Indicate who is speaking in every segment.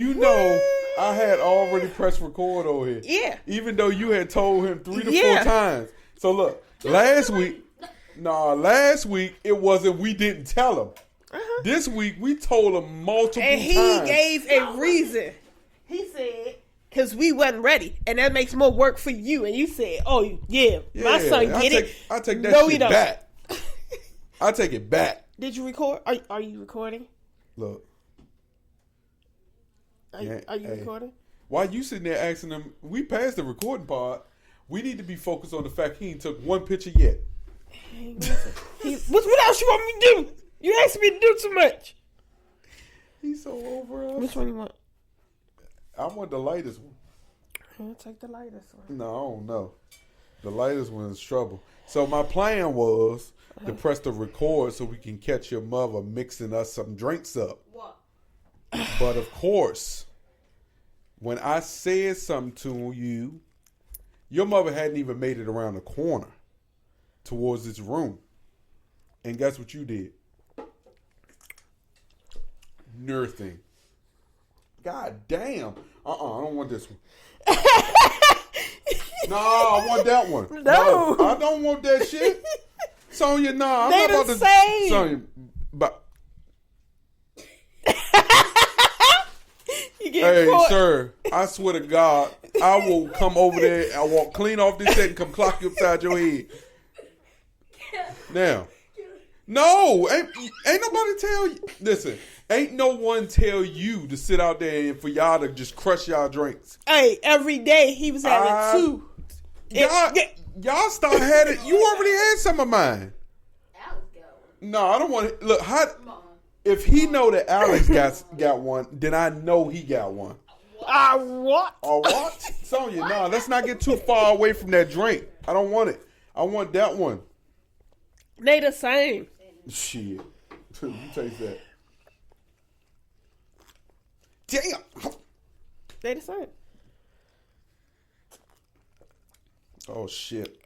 Speaker 1: You know, I had already pressed record over here.
Speaker 2: Yeah.
Speaker 1: Even though you had told him 3 to 4 times. So look, last week it wasn't we didn't tell him. Uh-huh. This week we told him multiple times. And
Speaker 2: he gave a reason. He said, because we wasn't ready. And that makes more work for you. And you said, oh, yeah my son get it.
Speaker 1: I take that shit back. I take it back.
Speaker 2: Did you record? Are you recording?
Speaker 1: Look.
Speaker 2: Are you recording?
Speaker 1: Why you sitting there asking him, we passed the recording part. We need to be focused on the fact he ain't took one picture yet.
Speaker 2: What else you want me to do? You asked me to do too much.
Speaker 1: He's so over us.
Speaker 2: Which one you want?
Speaker 1: I want the lightest one.
Speaker 2: I'll take the lightest one.
Speaker 1: No, I don't know. The lightest one is trouble. So my plan was to press the record so we can catch your mother mixing us some drinks up. What? But of course, when I said something to you, your mother hadn't even made it around the corner towards this room. And guess what you did? Nothing. God damn. I don't want this one. No, I want that one. No. I don't want that shit. Sonya, nah. I'm not about to say. Sonya, but. Hey, caught. Sir, I swear to God, I will come over there, I will clean off this head and come clock you upside your head. Now, no, ain't nobody tell you. Listen, ain't no one tell you to sit out there and for y'all to just crush y'all drinks.
Speaker 2: Hey, every day he was having 2.
Speaker 1: Y'all start had it. You already had some of mine.
Speaker 3: Alex got one.
Speaker 1: No, I don't want to. Look, if he know that Alex got one, then I know he got one.
Speaker 2: What?
Speaker 1: What? Sonya, no, let's not get too far away from that drink. I don't want it. I want that one.
Speaker 2: They the same.
Speaker 1: Shit. You taste that. Damn.
Speaker 2: They the same.
Speaker 1: Oh, shit.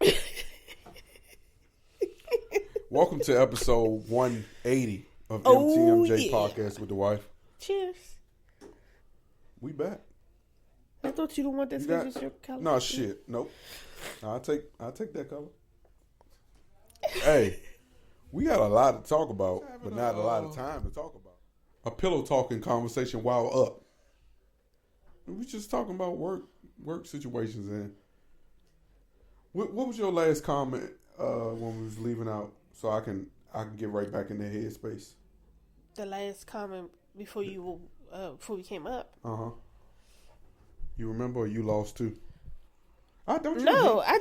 Speaker 1: Welcome to episode 180 of MTMJ Podcast with the wife.
Speaker 2: Cheers.
Speaker 1: We back.
Speaker 2: I thought you don't want this because it's your color.
Speaker 1: No, shit. Nope. I'll take that color. Hey, we got a lot to talk about, but not a lot of time to talk about. A pillow talking conversation while up. We just talking about work situations. And what was your last comment when we was leaving out, so I can get right back in the headspace?
Speaker 2: The last comment before we came up.
Speaker 1: You remember, or you lost too?
Speaker 2: I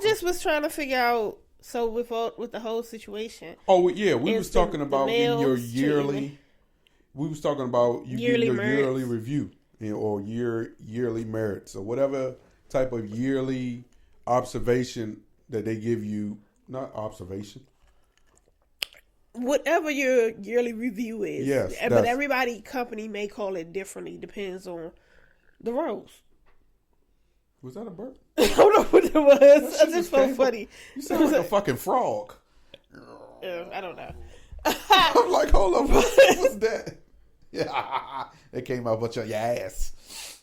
Speaker 2: just was trying to figure out. So with the whole situation.
Speaker 1: Oh yeah, we was talking about getting your yearly. We was talking about you getting your yearly review or yearly merits or whatever type of yearly observation that they give you. Not observation.
Speaker 2: Whatever your yearly review is.
Speaker 1: Yes.
Speaker 2: But company may call it differently. Depends on the roles.
Speaker 1: Was that a burp?
Speaker 2: I don't know what it was. It's just so funny.
Speaker 1: You sound like a fucking frog.
Speaker 2: I don't know.
Speaker 1: I'm like, hold on. What's that? Yeah. It came out with your ass.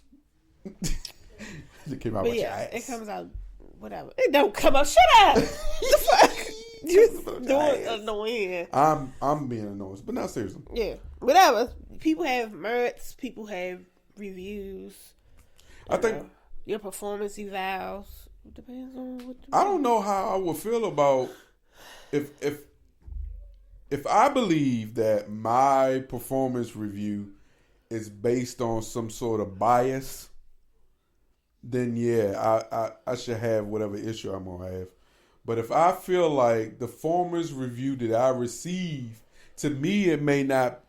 Speaker 1: It came out with your ass.
Speaker 2: It comes out, whatever. It don't come out. Shut up. The fuck? You're doing annoying.
Speaker 1: I'm being annoying, but not seriously.
Speaker 2: Yeah. Whatever. People have merits. People have reviews.
Speaker 1: I think
Speaker 2: your performance evals. It depends on what
Speaker 1: I don't know how I would feel about if I believe that my performance review is based on some sort of bias, then yeah, I should have whatever issue I'm gonna have. But if I feel like the performance review that I receive, to me it may not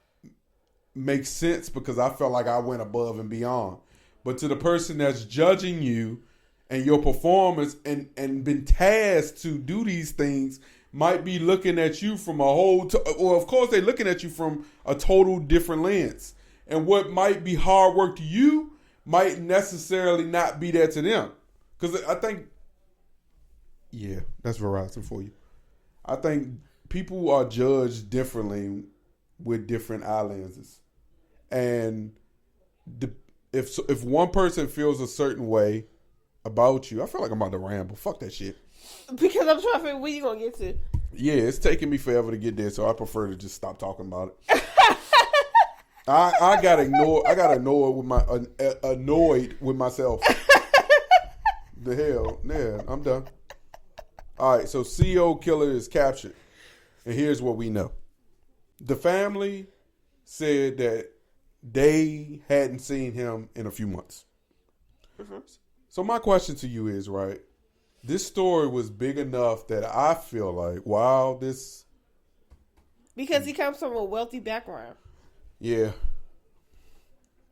Speaker 1: make sense because I felt like I went above and beyond. But to the person that's judging you and your performance and been tasked to do these things might be looking at you from a whole, or of course they're looking at you from a total different lens. And what might be hard work to you might necessarily not be that to them. Because I think, yeah, that's Verizon for you. I think people are judged differently with different eye lenses. And if one person feels a certain way about you, I feel like I'm about to ramble. Fuck that shit.
Speaker 2: Because I'm trying to figure where you gonna get to.
Speaker 1: Yeah, it's taking me forever to get there, so I prefer to just stop talking about it. I got annoyed with myself. The hell, yeah, I'm done. All right, so CEO killer is captured, and here's what we know: the family said that they hadn't seen him in a few months. Mm-hmm. So my question to you is, right? This story was big enough that I feel like, wow, this...
Speaker 2: Because he comes from a wealthy background.
Speaker 1: Yeah.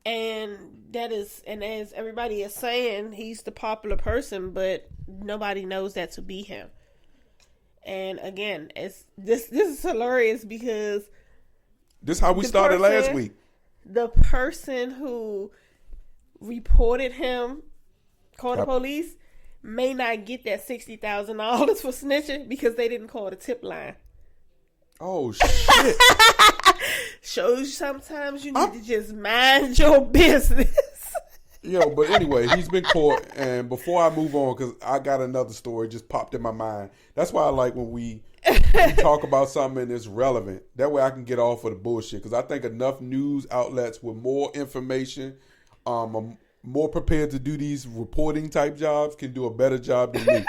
Speaker 2: And as everybody is saying, he's the popular person, but nobody knows that to be him. And again, this is hilarious because...
Speaker 1: This is how we started last week.
Speaker 2: The person who reported him, called the police, may not get that $60,000 for snitching because they didn't call the tip line.
Speaker 1: Oh, shit.
Speaker 2: Shows you sometimes you need to just mind your business.
Speaker 1: Yo, but anyway, he's been caught. And before I move on, because I got another story just popped in my mind. That's why I like when we talk about something that's relevant. That way I can get off of the bullshit. Because I think enough news outlets with more information, more prepared to do these reporting type jobs can do a better job than me.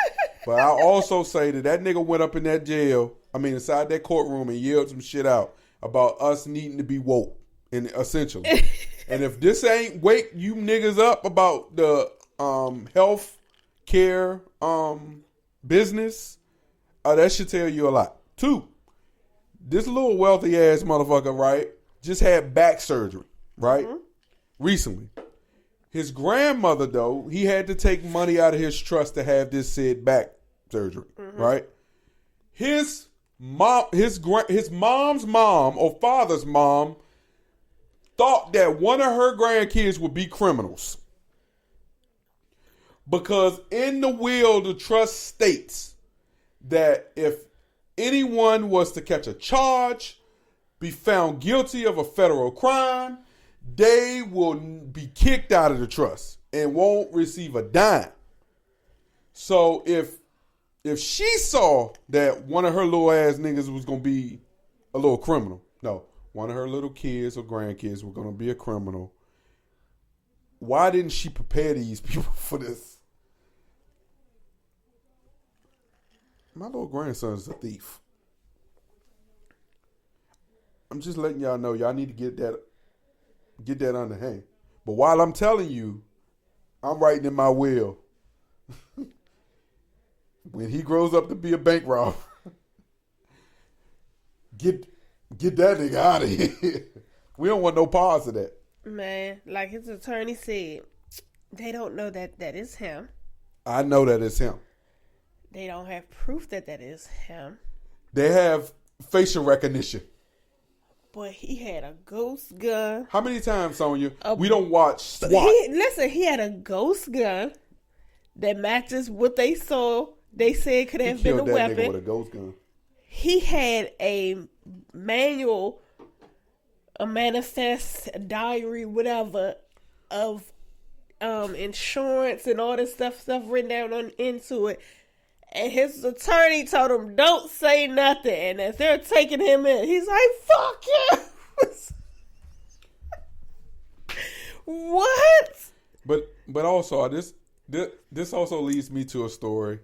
Speaker 1: But I also say that nigga went up in that jail, inside that courtroom and yelled some shit out about us needing to be woke, and essentially. And if this ain't wake you niggas up about the health care business, that should tell you a lot. 2, this little wealthy ass motherfucker, right, just had back surgery, right, recently. His grandmother, though, he had to take money out of his trust to have this said back surgery, right? His mom's mom or father's mom thought that one of her grandkids would be criminals. Because in the will, the trust states that if anyone was to catch a charge, be found guilty of a federal crime, they will be kicked out of the trust and won't receive a dime. So if she saw that one of her little ass niggas was going to be a little criminal, no, one of her little kids or grandkids were going to be a criminal, why didn't she prepare these people for this? My little grandson is a thief. I'm just letting y'all know, y'all need to get that under hand. But while I'm telling you, I'm writing in my will, when he grows up to be a bank robber, get that nigga out of here. We don't want no parts of that.
Speaker 2: Man, like his attorney said, they don't know that is him.
Speaker 1: I know that it's him.
Speaker 2: They don't have proof that is him.
Speaker 1: They have facial recognition.
Speaker 2: Boy, he had a ghost gun.
Speaker 1: How many times, Sonya, we don't watch SWAT?
Speaker 2: He had a ghost gun that matches what they saw. They said could have been a weapon.
Speaker 1: Nigga with a ghost gun.
Speaker 2: He had a manual, a manifest, a diary, whatever, of insurance and all this stuff written down into it. And his attorney told him, don't say nothing. And as they're taking him in, he's like, fuck you. What?
Speaker 1: But also, this also leads me to a story.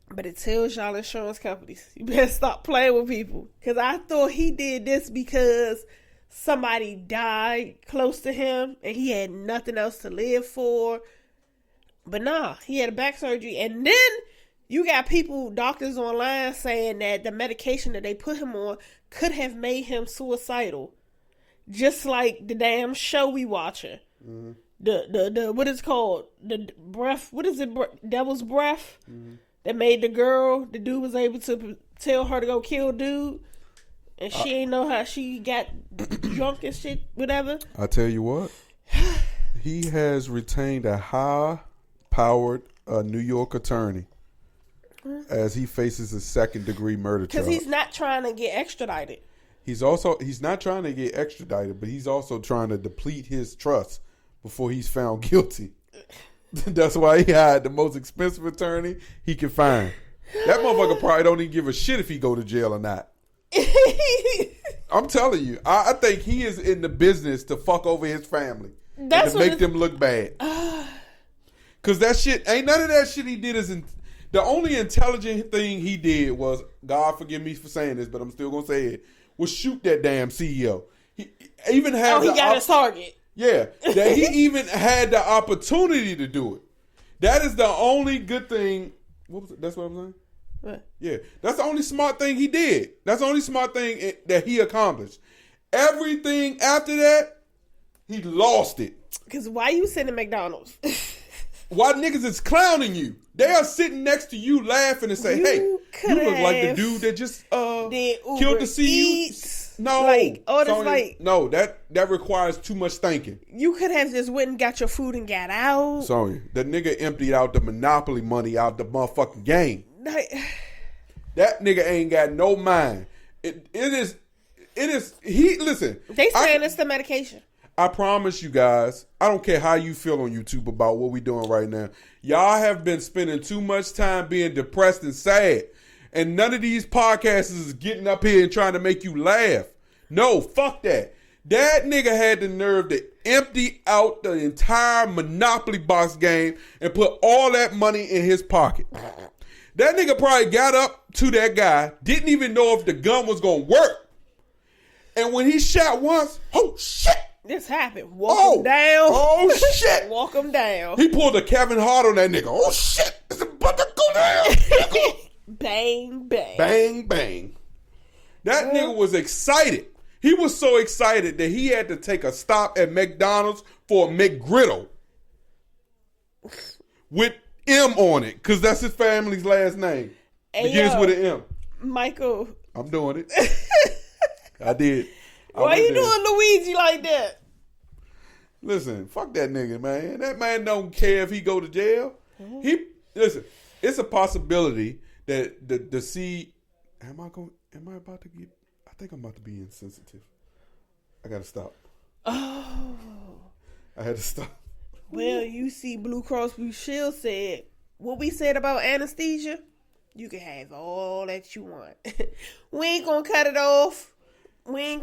Speaker 2: But it tells y'all insurance companies, you better stop playing with people. Because I thought he did this because somebody died close to him and he had nothing else to live for. But nah, he had a back surgery. And then you got doctors online saying that the medication that they put him on could have made him suicidal. Just like the damn show we watching. Mm-hmm. The what is it called? The breath, what is it? Devil's Breath? Mm-hmm. That made the dude was able to tell her to go kill dude. And she ain't know how she got drunk and shit, whatever.
Speaker 1: I tell you what, he has retained a high-powered New York attorney as he faces a second-degree murder charge.
Speaker 2: Because he's not trying to get extradited.
Speaker 1: He's not trying to get extradited, but he's also trying to deplete his trust before he's found guilty. That's why he hired the most expensive attorney he can find. That motherfucker probably don't even give a shit if he go to jail or not. I'm telling you, I think he is in the business to fuck over his family and to make them look bad. Cause that shit ain't none of that shit he did the only intelligent thing he did was, God forgive me for saying this, but I'm still gonna say it, was shoot that damn CEO. He even had
Speaker 2: he got his target.
Speaker 1: Yeah, that he even had the opportunity to do it. That is the only good thing. What was it? That's what I'm saying? What? Yeah, that's the only smart thing he did. That's the only smart thing that he accomplished. Everything after that, he lost it.
Speaker 2: Because why you sitting at McDonald's?
Speaker 1: Why niggas is clowning you? They are sitting next to you laughing and say, hey, you look like the dude that just killed the CEO. No,
Speaker 2: like,
Speaker 1: no, that requires too much thinking.
Speaker 2: You could have just went and got your food and got out.
Speaker 1: Sorry, that nigga emptied out the Monopoly money out the motherfucking game. That nigga ain't got no mind. It is. Listen.
Speaker 2: They saying it's the medication.
Speaker 1: I promise you guys, I don't care how you feel on YouTube about what we doing right now. Y'all have been spending too much time being depressed and sad. And none of these podcasts is getting up here and trying to make you laugh. No, fuck that. That nigga had the nerve to empty out the entire Monopoly box game and put all that money in his pocket. That nigga probably got up to that guy, didn't even know if the gun was going to work. And when he shot once, oh shit.
Speaker 2: This happened. Walk him down.
Speaker 1: Oh shit.
Speaker 2: Walk him down.
Speaker 1: He pulled a Kevin Hart on that nigga. Oh shit. It's about to go down.
Speaker 2: Bang, bang.
Speaker 1: Bang, bang. That nigga was excited. He was so excited that he had to take a stop at McDonald's for a McGriddle with M on it, because that's his family's last name. Begins with an M.
Speaker 2: Michael.
Speaker 1: I'm doing it. I did.
Speaker 2: Why you doing Luigi like that?
Speaker 1: Listen, fuck that nigga, man. That man don't care if he go to jail. Listen, it's a possibility that the seed. I think I'm about to be insensitive. I gotta stop.
Speaker 2: Oh.
Speaker 1: I had to stop.
Speaker 2: Well, you see, Blue Cross Blue Shield said what we said about anesthesia. You can have all that you want. We ain't gonna cut it off. We ain't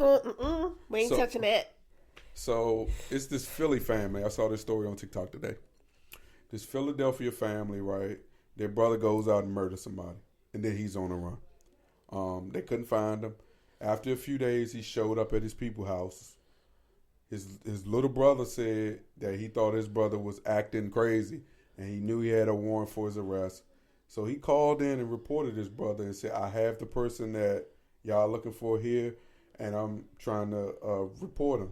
Speaker 2: touching that.
Speaker 1: So it's this Philly family. I saw this story on TikTok today. This Philadelphia family, right? Their brother goes out and murders somebody, and then he's on the run. They couldn't find him. After a few days, he showed up at his people's house. His little brother said that he thought his brother was acting crazy, and he knew he had a warrant for his arrest. So he called in and reported his brother and said, I have the person that y'all looking for here, and I'm trying to report him.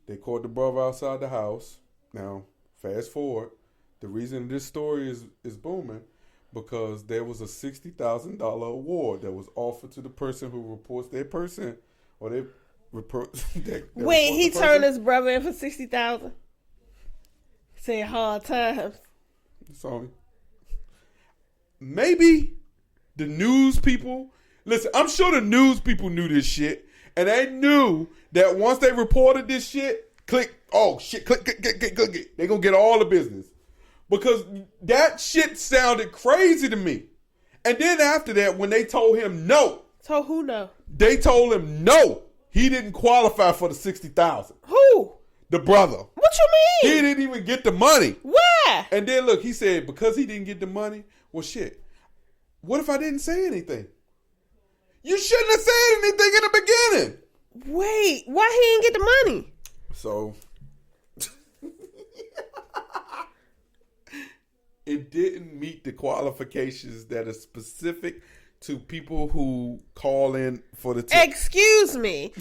Speaker 1: They caught the brother outside the house. Now, fast forward. The reason this story is booming because there was a $60,000 award that was offered to the person who reports their person, or they report.
Speaker 2: Wait, he turned his brother in for $60,000. Say hard times.
Speaker 1: Sorry. Maybe the news people. Listen, I'm sure the news people knew this shit, and they knew that once they reported this shit, click. They gonna get all the business. Because that shit sounded crazy to me. And then after that, when they told him no.
Speaker 2: Told who no?
Speaker 1: They told him no. He didn't qualify for the $60,000.
Speaker 2: Who?
Speaker 1: The brother.
Speaker 2: What you mean?
Speaker 1: He didn't even get the money.
Speaker 2: Why?
Speaker 1: And then look, he said because he didn't get the money, well shit. What if I didn't say anything? You shouldn't have said anything in the beginning.
Speaker 2: Wait, why he didn't get the money?
Speaker 1: So it didn't meet the qualifications that are specific to people who call in for the tip.
Speaker 2: Excuse me.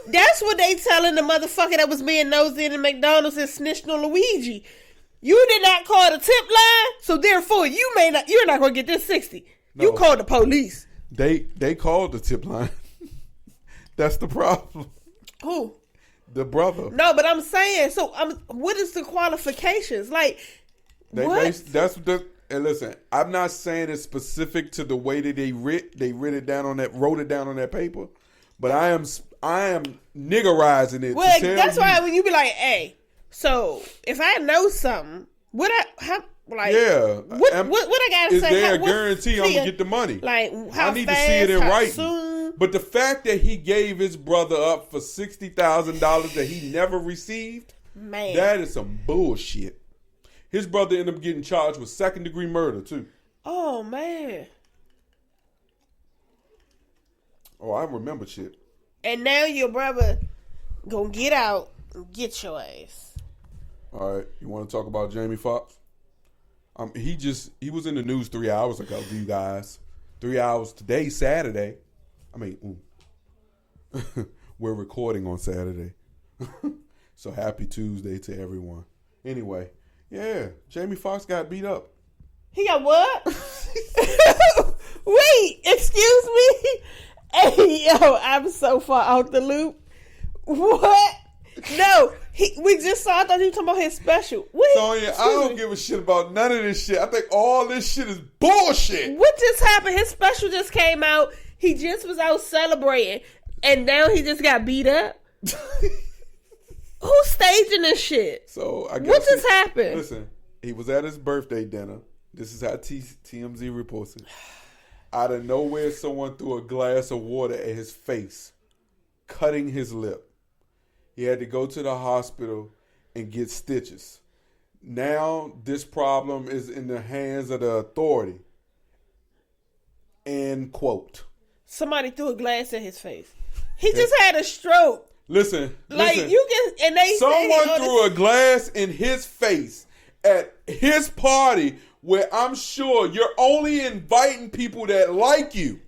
Speaker 2: That's what they telling the motherfucker that was being nosy in the McDonald's and snitched on Luigi. You did not call the tip line, so therefore you're not going to get this 60. No. You called the police.
Speaker 1: They called the tip line. That's the problem.
Speaker 2: Who?
Speaker 1: The brother.
Speaker 2: No, but I'm saying, so what is the qualifications? Like,
Speaker 1: and listen, I'm not saying it's specific to the way that they wrote it down on that paper, but I am niggerizing it.
Speaker 2: Well, that's why when you be like, hey, So if I know something, what I gotta
Speaker 1: is
Speaker 2: say?
Speaker 1: Is there a guarantee I'm gonna get the money?
Speaker 2: Like how
Speaker 1: I need
Speaker 2: fast,
Speaker 1: to see it in
Speaker 2: how
Speaker 1: writing.
Speaker 2: soon?
Speaker 1: But the fact that he gave his brother up for $60,000 that he never received,
Speaker 2: man,
Speaker 1: that is some bullshit. His brother ended up getting charged with second-degree murder too.
Speaker 2: Oh man.
Speaker 1: Oh, I remember shit.
Speaker 2: And now your brother gonna get out and get your ass.
Speaker 1: All right, you want to talk about Jamie Foxx? He was in the news 3 hours ago, you guys. 3 hours today, Saturday. I mean, we're recording on Saturday. So happy Tuesday to everyone. Anyway, yeah, Jamie Foxx got beat up.
Speaker 2: He got what? Wait, excuse me? Hey, yo, I'm so far out the loop. What? No, we just saw. I thought you were talking about his special. Wait,
Speaker 1: Sonya, I don't give a shit about none of this shit. I think all this shit is bullshit.
Speaker 2: What just happened? His special just came out. He just was out celebrating, and now he just got beat up. Who's staging this shit?
Speaker 1: So I guess
Speaker 2: what just happened?
Speaker 1: Listen, he was at his birthday dinner. This is how TMZ reports it. Out of nowhere, someone threw a glass of water at his face, cutting his lip. He had to go to the hospital and get stitches. Now this problem is in the hands of the authority. End quote.
Speaker 2: Somebody threw a glass at his face. He just had a stroke.
Speaker 1: Listen.
Speaker 2: You can, and they
Speaker 1: someone threw a glass in his face at his party where I'm sure you're only inviting people that like you.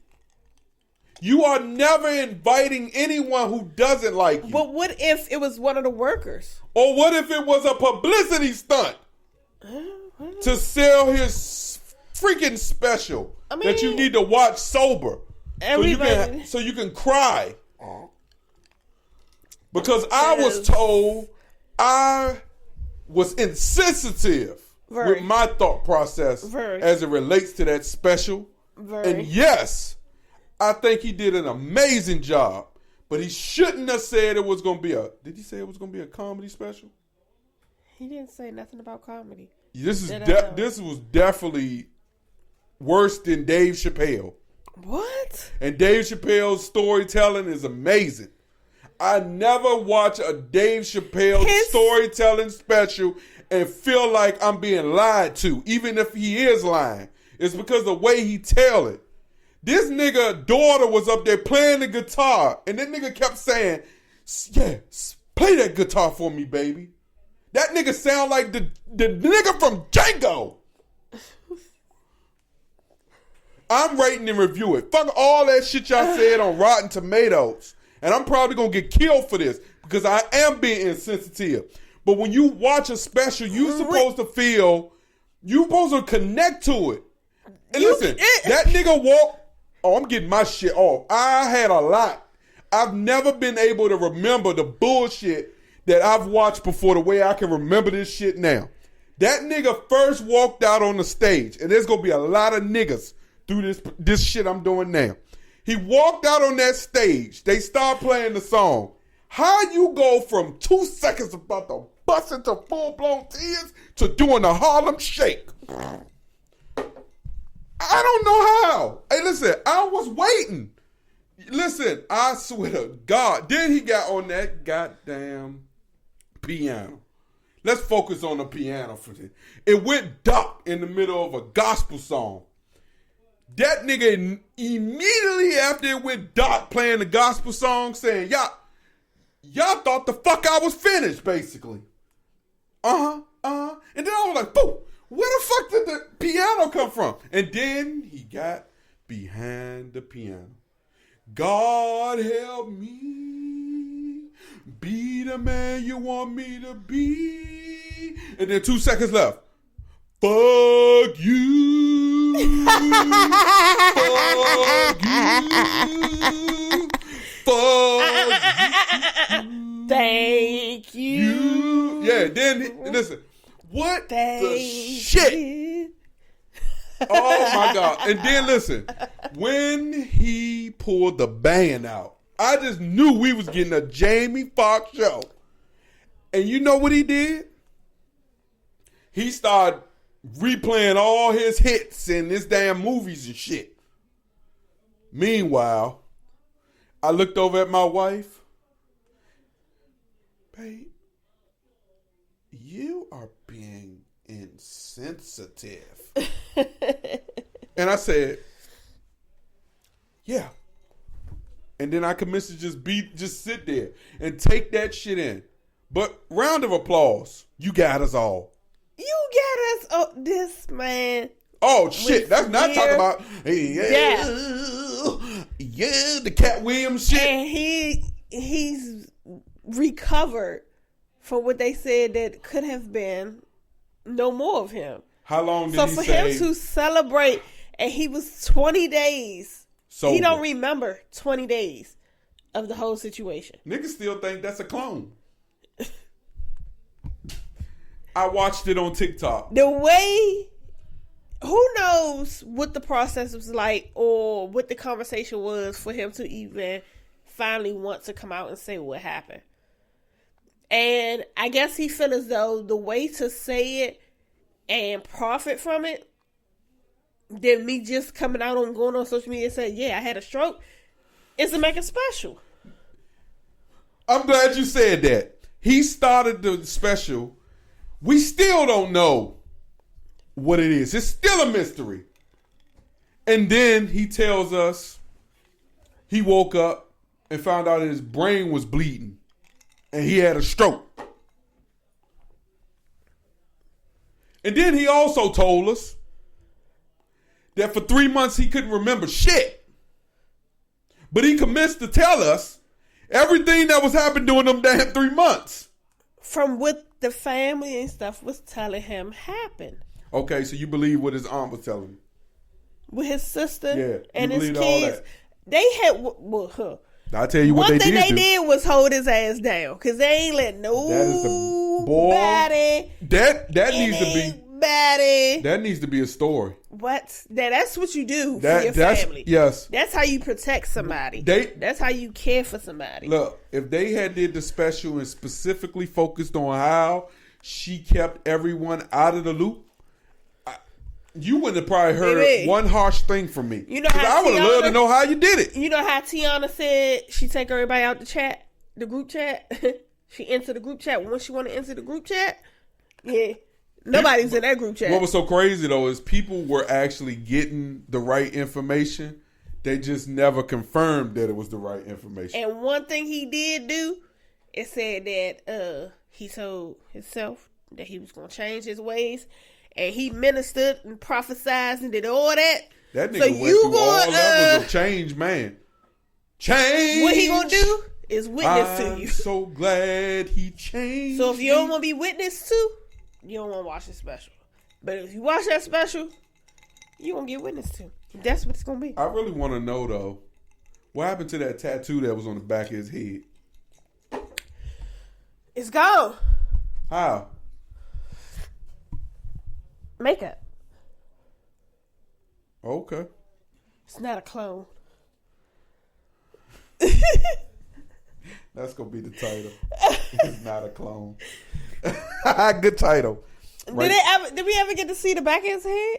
Speaker 1: You are never inviting anyone who doesn't like you.
Speaker 2: But what if it was one of the workers?
Speaker 1: Or what if it was a publicity stunt to sell his freaking special that you need to watch sober so you can cry? Because I was told I was insensitive with my thought process as it relates to that special. And yes, I think he did an amazing job, but he shouldn't have said it was going to be did he say it was going to be a comedy special?
Speaker 2: He didn't say nothing about comedy.
Speaker 1: This was definitely worse than Dave Chappelle.
Speaker 2: What?
Speaker 1: And Dave Chappelle's storytelling is amazing. I never watch a Dave Chappelle storytelling special and feel like I'm being lied to, even if he is lying. It's because the way he tell it. This nigga daughter was up there playing the guitar, and that nigga kept saying, yeah, play that guitar for me, baby. That nigga sound like the nigga from Django. I'm rating and review it. Fuck all that shit y'all said on Rotten Tomatoes. And I'm probably going to get killed for this because I am being insensitive. But when you watch a special, you're supposed to connect to it. And listen, that nigga walked. Oh, I'm getting my shit off. I had a lot. I've never been able to remember the bullshit that I've watched before the way I can remember this shit now. That nigga first walked out on the stage, and there's going to be a lot of niggas through this shit I'm doing now. He walked out on that stage. They start playing the song. How you go from 2 seconds about to bust into full-blown tears to doing a Harlem Shake? I don't know how. Hey, listen, I was waiting. Listen, I swear to God. Then he got on that goddamn piano. Let's focus on the piano for this. It went dark in the middle of a gospel song. That nigga immediately after it went dark playing the gospel song saying, y'all thought the fuck I was finished, basically. And then I was like, boom. Where the fuck did the piano come from? And then he got behind the piano. God help me be the man you want me to be. And then 2 seconds left. Fuck you. Fuck you. Fuck you.
Speaker 2: Thank you.
Speaker 1: Yeah, then listen. What the shit? Oh my God. And then listen, when he pulled the band out, I just knew we was getting a Jamie Foxx show. And you know what he did? He started replaying all his hits and his damn movies and shit. Meanwhile, I looked over at my wife. Babe, you are being insensitive. And I said, yeah. And then I commenced to just sit there and take that shit in. But round of applause. You got us all.
Speaker 2: You got us. Oh, this man.
Speaker 1: Oh shit! That's not talking about.
Speaker 2: Yeah,
Speaker 1: the Cat Williams shit.
Speaker 2: And he's recovered from what they said that could have been no more of him.
Speaker 1: How long did
Speaker 2: so
Speaker 1: he
Speaker 2: for
Speaker 1: say?
Speaker 2: him to celebrate, and he was 20 days.
Speaker 1: Sober.
Speaker 2: He don't remember 20 days of the whole situation.
Speaker 1: Niggas still think that's a clone. I watched it on TikTok.
Speaker 2: The way, who knows what the process was like or what the conversation was for him to even finally want to come out and say what happened. And I guess he feel as though the way to say it and profit from it than me just coming out on going on social media and saying, yeah, I had a stroke, is to make it special.
Speaker 1: I'm glad you said that. He started the special. We still don't know what it is. It's still a mystery. And then he tells us he woke up and found out his brain was bleeding and he had a stroke. And then he also told us that for 3 months he couldn't remember shit. But he commenced to tell us everything that was happening during them damn 3 months.
Speaker 2: From what the family and stuff was telling him happened.
Speaker 1: Okay, so you believe what his aunt was telling him?
Speaker 2: With his sister and his
Speaker 1: believed all
Speaker 2: kids.
Speaker 1: that?
Speaker 2: They had,
Speaker 1: I'll tell you what
Speaker 2: one
Speaker 1: they
Speaker 2: thing
Speaker 1: did
Speaker 2: they
Speaker 1: do.
Speaker 2: did was hold his ass down. Because they ain't let nobody.
Speaker 1: That is the boy. That needs to be. That needs to be a story.
Speaker 2: What? That's what you do for your family.
Speaker 1: Yes.
Speaker 2: That's how you protect somebody. That's how you care for somebody.
Speaker 1: Look, if they had did the special and specifically focused on how she kept everyone out of the loop, you wouldn't have probably heard one harsh thing from me.
Speaker 2: You know how
Speaker 1: I would have loved to know how you did it.
Speaker 2: You know how Tiana said she take everybody out the chat, the group chat? She entered the group chat when she want to enter the group chat? Yeah. Nobody's in that group chat.
Speaker 1: What was so crazy, though, is people were actually getting the right information. They just never confirmed that it was the right information.
Speaker 2: And one thing he did do, it said that he told himself that he was going to change his ways. And he ministered and prophesied and did all that.
Speaker 1: That nigga went through all levels of change, man. Change!
Speaker 2: What he going to do is witness to you.
Speaker 1: I'm so glad he changed.
Speaker 2: So if you don't want to be witnessed to, you don't want to watch the special. But if you watch that special, you going to get witnessed to. That's what it's going to be.
Speaker 1: I really want to know, though, what happened to that tattoo that was on the back of his head?
Speaker 2: It's gone.
Speaker 1: How?
Speaker 2: Makeup.
Speaker 1: Okay.
Speaker 2: It's not a clone.
Speaker 1: That's going to be the title. It's not a clone. Good title.
Speaker 2: Right. Did we ever get to see the back of his head?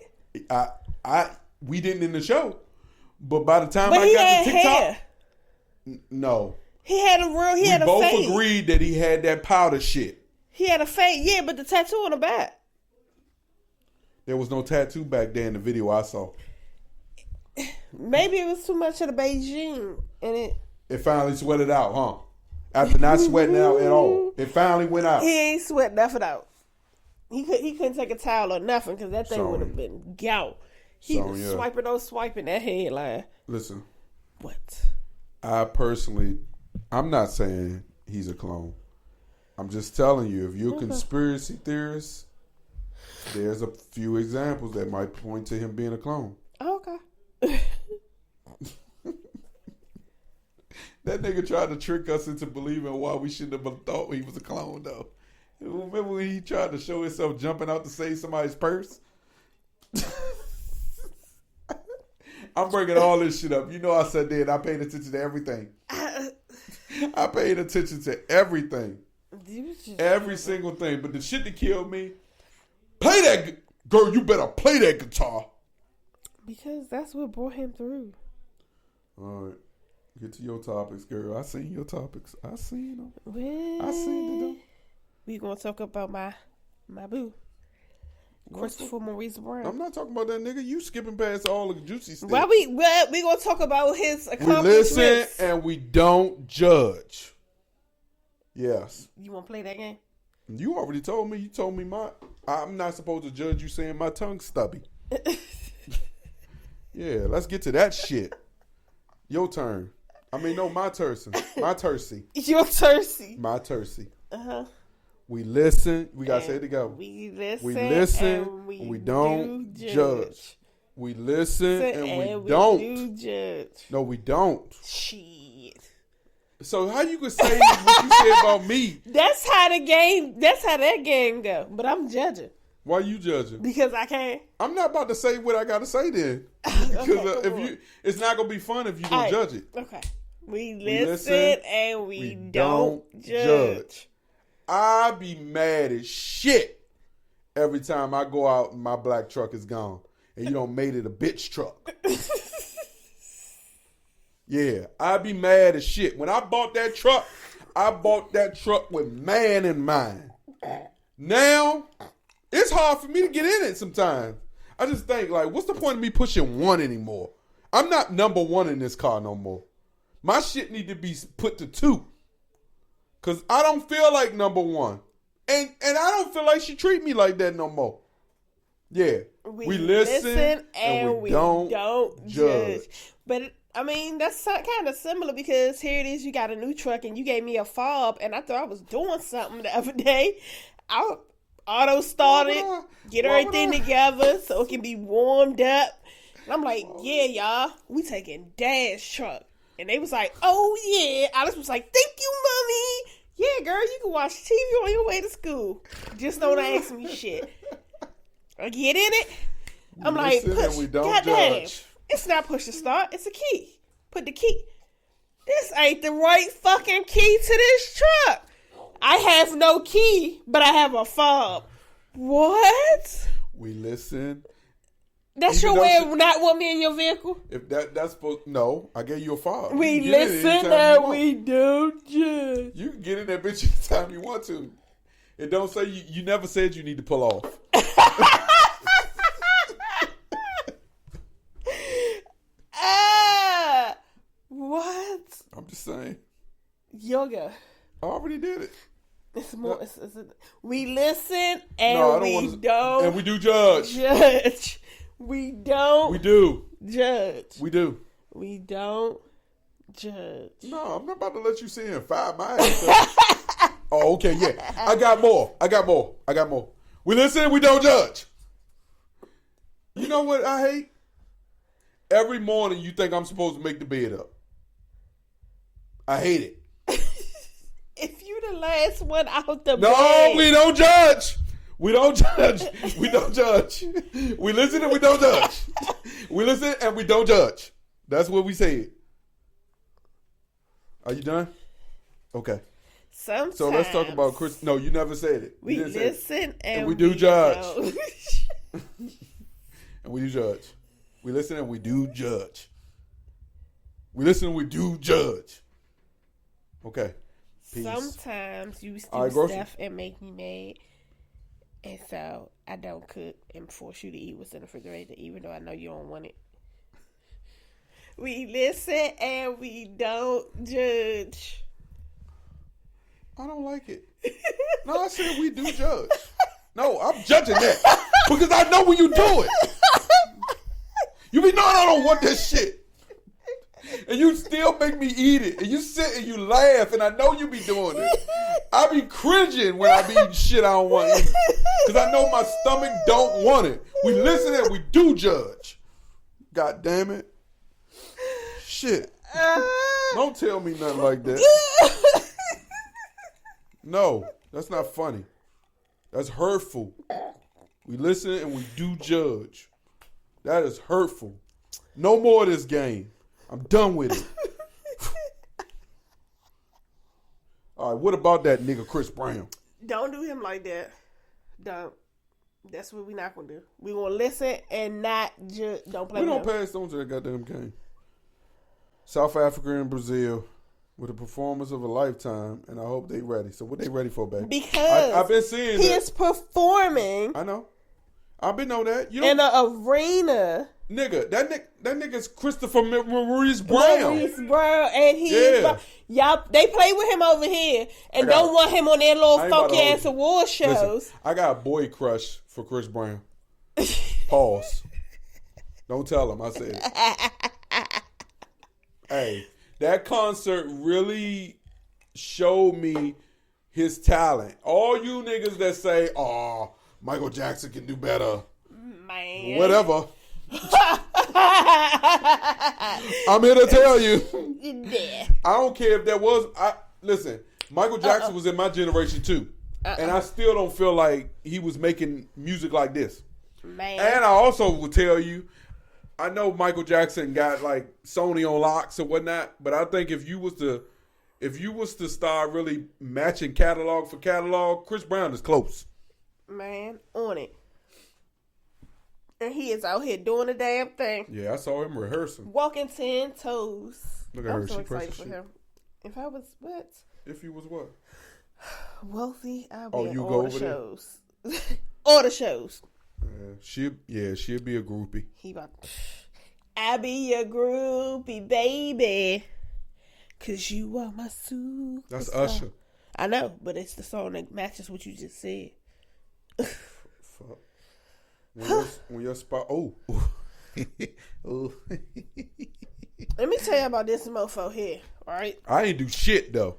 Speaker 1: We didn't in the show. But by the time I got to TikTok, no.
Speaker 2: He had a fade.
Speaker 1: We both agreed that he had that powder shit.
Speaker 2: He had a fade, yeah, but the tattoo on the back.
Speaker 1: There was no tattoo back there in the video I saw.
Speaker 2: Maybe it was too much of the Beijing in it.
Speaker 1: It finally sweated out, huh? After not sweating out at all. It finally went out.
Speaker 2: He ain't sweat nothing out. He couldn't take a towel or nothing because that thing would have been gout. He was swiping that headline.
Speaker 1: Listen.
Speaker 2: What?
Speaker 1: I'm not saying he's a clone. I'm just telling you, if you're a conspiracy theorist, there's a few examples that might point to him being a clone.
Speaker 2: Okay.
Speaker 1: That nigga tried to trick us into believing why we shouldn't have thought he was a clone, though. Remember when he tried to show himself jumping out to save somebody's purse? I'm bringing all this shit up. You know I sat there and I paid attention to everything. I paid attention to everything. Every single thing. But the shit that killed me, play that, girl, you better play that guitar.
Speaker 2: Because that's what brought him through.
Speaker 1: All right. Get to your topics, girl. I seen your topics. I seen them.
Speaker 2: Well,
Speaker 1: I seen them.
Speaker 2: We gonna talk about my boo. Christopher Maurice Brown.
Speaker 1: I'm not talking about that nigga. You skipping past all the juicy stuff.
Speaker 2: Well, we gonna talk about his
Speaker 1: We
Speaker 2: accomplishments.
Speaker 1: listen and we don't judge. Yes.
Speaker 2: You wanna play that game?
Speaker 1: You already told me. You told me I'm not supposed to judge you saying my tongue's stubby. Yeah, let's get to that shit. Your turn. I mean, no, my tercy. My tercy.
Speaker 2: Your tercy.
Speaker 1: My tercy.
Speaker 2: Uh-huh.
Speaker 1: We listen. We got to say it together.
Speaker 2: We listen.
Speaker 1: We listen and we don't judge. We listen and we don't.
Speaker 2: Do judge.
Speaker 1: No, we don't.
Speaker 2: Shit.
Speaker 1: So how you could say what you said about me?
Speaker 2: That's how that game go. But I'm judging.
Speaker 1: Why you judging?
Speaker 2: Because I can.
Speaker 1: I'm not about to say what I got to say then. Because it's not gonna be fun if you don't judge it.
Speaker 2: Okay. We listen and we don't judge.
Speaker 1: I be mad as shit every time I go out and my black truck is gone and you don't made it a bitch truck. Yeah, I be mad as shit. When I bought that truck with man in mind. Now, it's hard for me to get in it sometimes. I just think, like, what's the point of me pushing one anymore? I'm not number one in this car no more. My shit need to be put to 2. Because I don't feel like number one. And I don't feel like she treat me like that no more. Yeah. We listen and we don't judge.
Speaker 2: But, I mean, that's kind of similar because here it is, you got a new truck and you gave me a fob and I thought I was doing something the other day. I auto started, get everything together so it can be warmed up. And I'm like, yeah, y'all, we taking Dad's truck. And they was like, oh, yeah. Alice was like, thank you, Mommy. Yeah, girl, you can watch TV on your way to school. Just don't ask me shit. I get in it. I'm like, push. Goddamn. It's not push to start. It's a key. Put the key. This ain't the right fucking key to this truck. I have no key, but I have a fob. What?
Speaker 1: We listen.
Speaker 2: That's your way of not want me in your vehicle?
Speaker 1: If that's supposed, no, I gave you a fob.
Speaker 2: We listen and we don't judge.
Speaker 1: You can get in that bitch anytime you want to. It don't say you never said you need to pull off.
Speaker 2: What?
Speaker 1: I'm just saying.
Speaker 2: Yoga.
Speaker 1: I already did it.
Speaker 2: It's more. We listen and we don't.
Speaker 1: And we do judge.
Speaker 2: We don't.
Speaker 1: We do.
Speaker 2: Judge.
Speaker 1: We do.
Speaker 2: We don't judge.
Speaker 1: No, I'm not about to let you sit here and fire my ass. Oh, okay, yeah. I got more. We listen and we don't judge. You know what I hate? Every morning you think I'm supposed to make the bed up. I hate it.
Speaker 2: If you the last one out the bed.
Speaker 1: No, we don't judge. We don't judge. We don't judge. We listen and we don't judge. We listen and we don't judge. That's what we said. Are you done? Okay.
Speaker 2: Sometimes.
Speaker 1: So let's talk about Chris. No, you never said it.
Speaker 2: We listen and
Speaker 1: we do judge. And we do judge. We listen and we do judge. We listen and we do judge. Okay. Peace.
Speaker 2: Sometimes you do stuff and make me mad. And so I don't cook and force you to eat what's in the refrigerator, even though I know you don't want it. We listen and we don't judge.
Speaker 1: I don't like it. No, I said we do judge. No, I'm judging that. Because I know when you do it. You be, no, I don't want this shit. And you still make me eat it. And you sit and you laugh. And I know you be doing it. I be cringing when I be eating shit I don't want to eat. Because I know my stomach don't want it. We listen and we do judge. God damn it. Shit. Don't tell me nothing like that. No, that's not funny. That's hurtful. We listen and we do judge. That is hurtful. No more of this game. I'm done with it. All right. right, what about that nigga Chris Brown?
Speaker 2: Don't do him like that. Don't. That's what we not gonna do. We gonna listen and not just don't play.
Speaker 1: We
Speaker 2: with
Speaker 1: don't
Speaker 2: him.
Speaker 1: pass on to that goddamn game. South Africa and Brazil with a performance of a lifetime, and I hope they ready. So what they ready for, baby?
Speaker 2: Because
Speaker 1: I've been seeing
Speaker 2: he
Speaker 1: that.
Speaker 2: is performing.
Speaker 1: I know. I've been on that.
Speaker 2: In an arena.
Speaker 1: Nigga, that nigga's Christopher Maurice Brown.
Speaker 2: Maurice Brown, and y'all, they play with him over here and don't want him on their little funky ass award shows.
Speaker 1: Listen, I got a boy crush for Chris Brown. Pause. Don't tell him I said it. Hey, that concert really showed me his talent. All you niggas that say, "Oh, Michael Jackson can do better,"
Speaker 2: man,
Speaker 1: whatever. I'm here to tell you. I don't care if there was. Listen, Michael Jackson was in my generation too, and I still don't feel like he was making music like this.
Speaker 2: Man.
Speaker 1: And I also will tell you, I know Michael Jackson got like Sony on locks or whatnot, but I think if you was to start really matching catalog for catalog, Chris Brown is close.
Speaker 2: Man, on it. And he is out here doing the damn thing.
Speaker 1: Yeah, I saw him rehearsing.
Speaker 2: Walking 10 toes.
Speaker 1: Look at her.
Speaker 2: I'm so
Speaker 1: She
Speaker 2: excited for him. If I was what?
Speaker 1: If he was what?
Speaker 2: Wealthy, I'll be at
Speaker 1: you
Speaker 2: all
Speaker 1: go
Speaker 2: the
Speaker 1: over
Speaker 2: shows. All the shows.
Speaker 1: She'll be a groupie.
Speaker 2: I be your groupie, baby. 'Cause you are my superstar.
Speaker 1: That's Usher.
Speaker 2: I know, but it's the song that matches what you just said.
Speaker 1: Fuck. When your spot. Oh. Oh.
Speaker 2: Let me tell you about this mofo here, all right?
Speaker 1: I ain't do shit, though.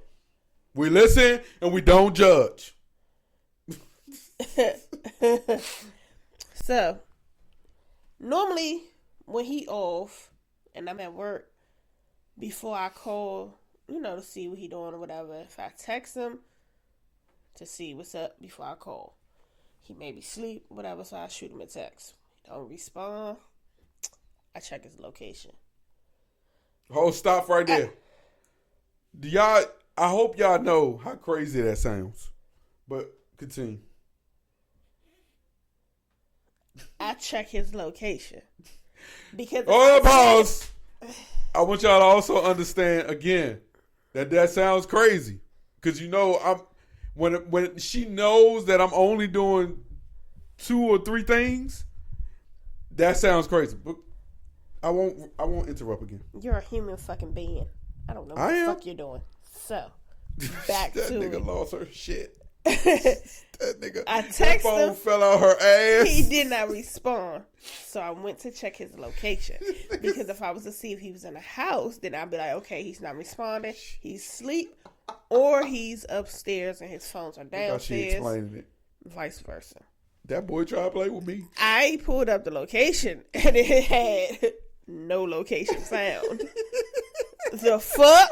Speaker 1: We listen and we don't judge.
Speaker 2: So, normally when he off and I'm at work, before I call, to see what he doing or whatever, if I text him to see what's up before I call, he may be asleep, whatever, so I shoot him a text. He don't respond. I check his location.
Speaker 1: Hold, stop right there. I hope y'all know how crazy that sounds. But continue.
Speaker 2: I check his location. Because
Speaker 1: pause. I want y'all to also understand again that sounds crazy. Because when she knows that I'm only doing 2 or 3 things, that sounds crazy. But I won't interrupt again.
Speaker 2: You're a human fucking being. I don't know what the fuck you're doing. So, back
Speaker 1: that
Speaker 2: to
Speaker 1: nigga
Speaker 2: it.
Speaker 1: lost her shit. That nigga.
Speaker 2: I texted
Speaker 1: phone
Speaker 2: him.
Speaker 1: fell out her ass.
Speaker 2: He did not respond. So I went to check his location. Because if I was to see if he was in the house, then I'd be like, okay, he's not responding. He's asleep. Or he's upstairs and his phones are downstairs.
Speaker 1: She explaining it.
Speaker 2: Vice versa.
Speaker 1: That boy tried to play with me.
Speaker 2: I pulled up the location and it had no location found. The fuck?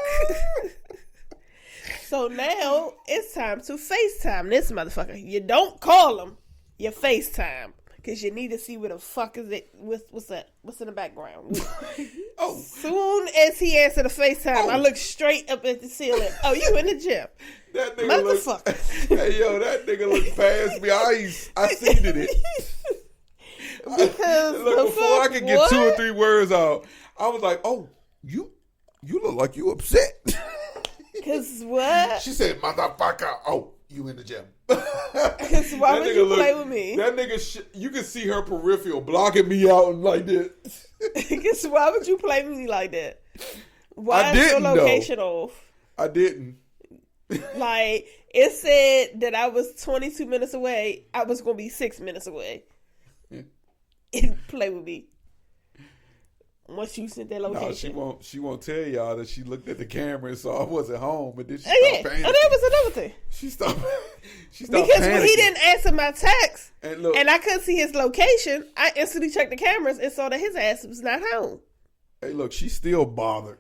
Speaker 2: So now it's time to FaceTime this motherfucker. You don't call him, you FaceTime. Because you need to see where the fuck is it. What's that? What's in the background? Soon as he answered the FaceTime, I looked straight up at the ceiling. Oh, you in the gym.
Speaker 1: That nigga
Speaker 2: motherfucker.
Speaker 1: Hey, yo, that nigga looked past me. I seen it.
Speaker 2: Because
Speaker 1: before I could get 2 or 3 words out, I was like, oh, you look like you upset.
Speaker 2: Because what?
Speaker 1: She said, motherfucker, oh, you in the gym.
Speaker 2: Because why would you play with me?
Speaker 1: That nigga, you can see her peripheral blocking me out and like this.
Speaker 2: Because why would you play with me like that? Why is your location off?
Speaker 1: I didn't.
Speaker 2: Like, it said that I was 22 minutes away. I was going to be 6 minutes away. Play with me. Once you sent that location.
Speaker 1: No, she won't tell y'all that she looked at the camera and saw I wasn't home, but then she
Speaker 2: stopped
Speaker 1: panicking.
Speaker 2: Oh, that was another thing.
Speaker 1: She stopped
Speaker 2: because
Speaker 1: panicking.
Speaker 2: when he didn't answer my text
Speaker 1: and
Speaker 2: I couldn't see his location, I instantly checked the cameras and saw that his ass was not home.
Speaker 1: Hey, look, she's still bothered.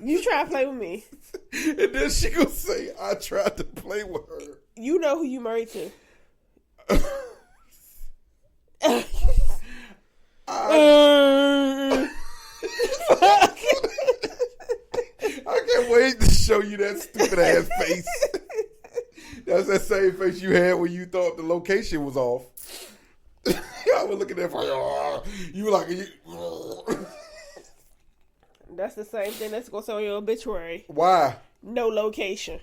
Speaker 2: You try to play with me.
Speaker 1: And then she gonna say, I tried to play with her.
Speaker 2: You know who you married to. I
Speaker 1: can't wait to show show you that stupid ass face. That's that same face you had when you thought the location was off. I was looking at that. You were like,
Speaker 2: That's the same thing that's going to say on your obituary.
Speaker 1: Why?
Speaker 2: No location.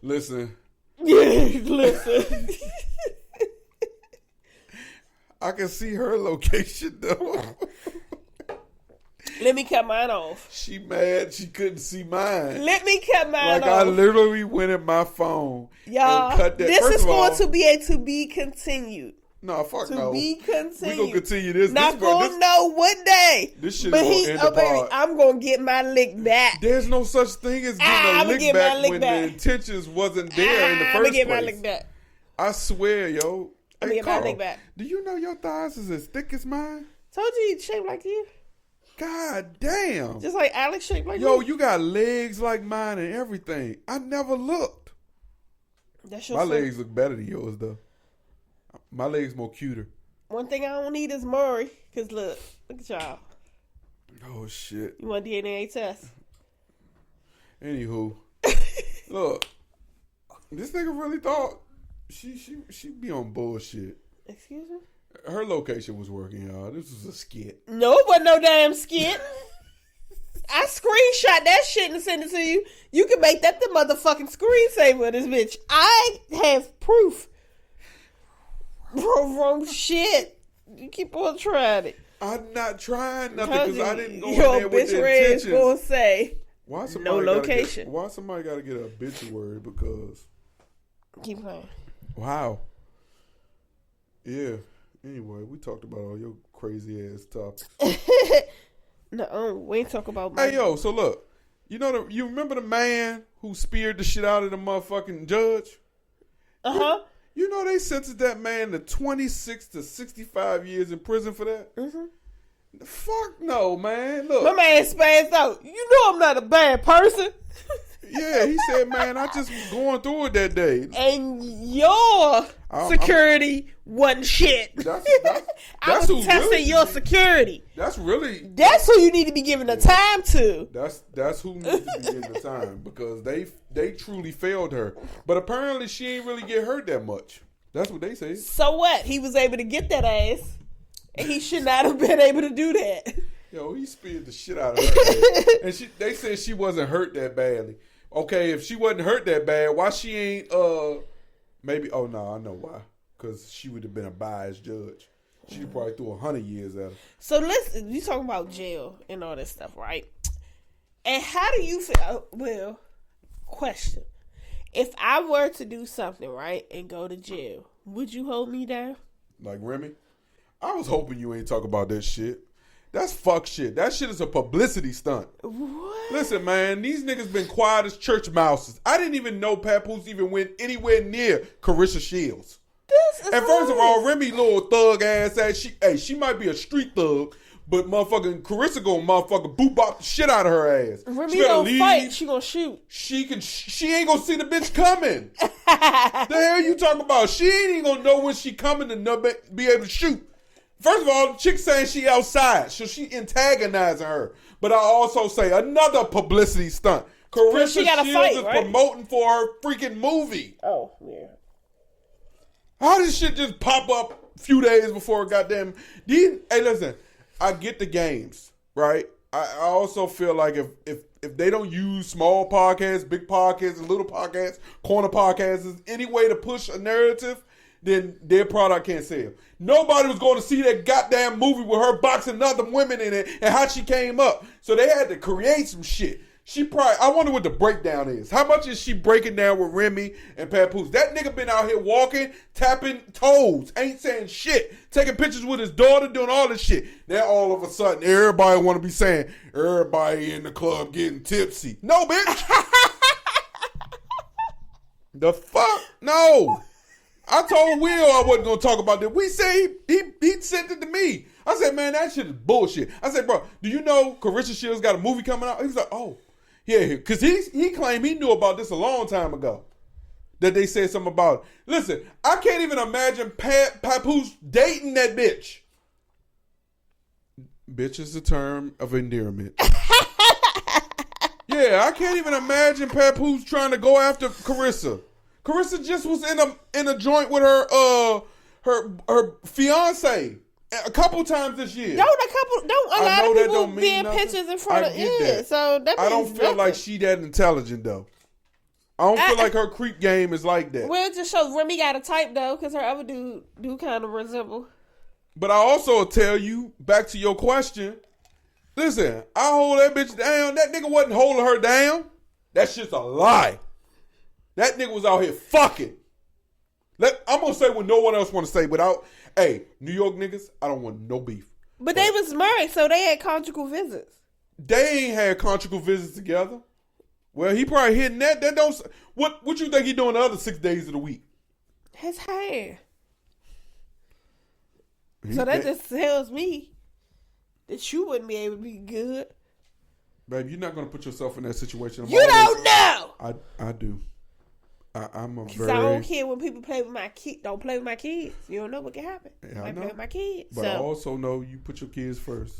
Speaker 1: Listen.
Speaker 2: Listen.
Speaker 1: I can see her location though.
Speaker 2: Let me cut mine off.
Speaker 1: She mad she couldn't see mine.
Speaker 2: Let me cut mine off.
Speaker 1: I literally went in my phone.
Speaker 2: Y'all,
Speaker 1: and cut that.
Speaker 2: This
Speaker 1: First
Speaker 2: is
Speaker 1: of all,
Speaker 2: going to be a to be continued.
Speaker 1: No, fuck no.
Speaker 2: To be continued.
Speaker 1: We're going to continue this.
Speaker 2: Not going to know what day.
Speaker 1: This shit is going to end the pod.
Speaker 2: I'm going to get my lick back.
Speaker 1: There's no such thing as getting a lick back when the intentions wasn't there in the first place. I'm going to get my lick back. I swear, yo.
Speaker 2: I'm going to get my lick back.
Speaker 1: Do you know your thighs is as thick as mine?
Speaker 2: Told you he'd shaped like you.
Speaker 1: God damn.
Speaker 2: Just like Alex shaped like you.
Speaker 1: Yo, you got legs like mine and everything. I never looked.
Speaker 2: That's your
Speaker 1: My legs look better than yours, though. My legs more cuter.
Speaker 2: One thing I don't need is Maury. Because look at y'all.
Speaker 1: Oh, shit.
Speaker 2: You want a DNA test?
Speaker 1: Anywho. Look. This nigga really thought she be on bullshit.
Speaker 2: Excuse me?
Speaker 1: Her location was working, y'all. This was a skit.
Speaker 2: No, it wasn't no damn skit. I screenshot that shit and sent it to you. You can make that the motherfucking screensaver of this bitch. I have proof. Wrong shit. You keep on trying it.
Speaker 1: I'm not trying nothing because I didn't go in
Speaker 2: your
Speaker 1: there with the
Speaker 2: bitch
Speaker 1: intentions.
Speaker 2: gonna say
Speaker 1: no
Speaker 2: location.
Speaker 1: Why somebody got to get an obituary? Because
Speaker 2: keep playing.
Speaker 1: Wow. Yeah. Anyway, we talked about all your crazy ass topics.
Speaker 2: No, we ain't talk about.
Speaker 1: Hey yo, so look, you remember the man who speared the shit out of the motherfucking judge? You know they sentenced that man to 26 to 65 years in prison for that? Mm-hmm. Fuck no, man. Look.
Speaker 2: My man spazzed out. You know I'm not a bad person.
Speaker 1: Yeah, he said, man, I just was going through it that day.
Speaker 2: And your security wasn't shit. That's I was testing really, your security.
Speaker 1: That's
Speaker 2: who you need to be giving the time to.
Speaker 1: That's who needs to be giving the time because they truly failed her. But apparently she ain't really get hurt that much. That's what they say.
Speaker 2: So what? He was able to get that ass, and he should not have been able to do that.
Speaker 1: Yo, he speared the shit out of her. And they said she wasn't hurt that badly. Okay, if she wasn't hurt that bad, why she ain't, maybe, I know why. Because she would have been a biased judge. She probably threw 100 years at her.
Speaker 2: So listen, you talking about jail and all this stuff, right? And how do you feel, well, question. If I were to do something, right, and go to jail, would you hold me down?
Speaker 1: Like Remy? I was hoping you ain't talk about that shit. That's fuck shit. That shit is a publicity stunt.
Speaker 2: What?
Speaker 1: Listen, man, these niggas been quiet as church mouses. I didn't even know Papoose even went anywhere near Claressa Shields. And first of all, Remy little thug ass she might be a street thug, but motherfucking Claressa gonna motherfucking boop bop the shit out of her ass.
Speaker 2: Remy don't fight, she gonna shoot.
Speaker 1: She ain't gonna see the bitch coming. The hell you talking about? She ain't even gonna know when she coming to be able to shoot. First of all, the chick saying she outside, so she antagonizing her. But I also say another publicity stunt. Claressa Shields is promoting for her freaking movie.
Speaker 2: Oh, yeah.
Speaker 1: How did shit just pop up a few days before goddamn... Hey, listen, I get the games, right? I also feel like if they don't use small podcasts, big podcasts, and little podcasts, corner podcasts, as any way to push a narrative, then their product can't sell. Nobody was going to see that goddamn movie with her boxing other women in it and how she came up. So they had to create some shit. I wonder what the breakdown is. How much is she breaking down with Remy and Papoose? That nigga been out here walking, tapping toes, ain't saying shit, taking pictures with his daughter, doing all this shit. Now all of a sudden, everybody want to be saying, everybody in the club getting tipsy. No, bitch. The fuck? No. I told Will I wasn't going to talk about that. We say he sent it to me. I said, man, that shit is bullshit. I said, bro, do you know Claressa Shields got a movie coming out? He was like, oh. Yeah, because he claimed he knew about this a long time ago. That they said something about it. Listen, I can't even imagine Papoose dating that bitch. Bitch is a term of endearment. Yeah, I can't even imagine Papoose trying to go after Claressa. Claressa just was in a joint with her fiance a couple times this year.
Speaker 2: Don't a lot of people be in pictures in front of it. So that
Speaker 1: I don't feel like she that intelligent though. I don't feel like her creep game is like that.
Speaker 2: Well, it just shows Remy got a type though, because her other dude do kind of resemble.
Speaker 1: But I also tell you, back to your question, listen, I hold that bitch down. That nigga wasn't holding her down. That shit's a lie. That nigga was out here fucking. I'm going to say what no one else want to say without, hey, New York niggas, I don't want no beef.
Speaker 2: But they was married, so they had conjugal visits.
Speaker 1: They ain't had conjugal visits together. Well, he probably hitting that. That don't. What you think he doing the other 6 days of the week?
Speaker 2: His hair. So that just tells me that you wouldn't be able to be good.
Speaker 1: Babe, you're not going to put yourself in that situation.
Speaker 2: You don't know.
Speaker 1: I do. I'm a
Speaker 2: very... I don't care when people play with my kids. Don't play with my kids. You don't know what can happen.
Speaker 1: Yeah, I know.
Speaker 2: Play with my kids.
Speaker 1: But I also know you put your kids first.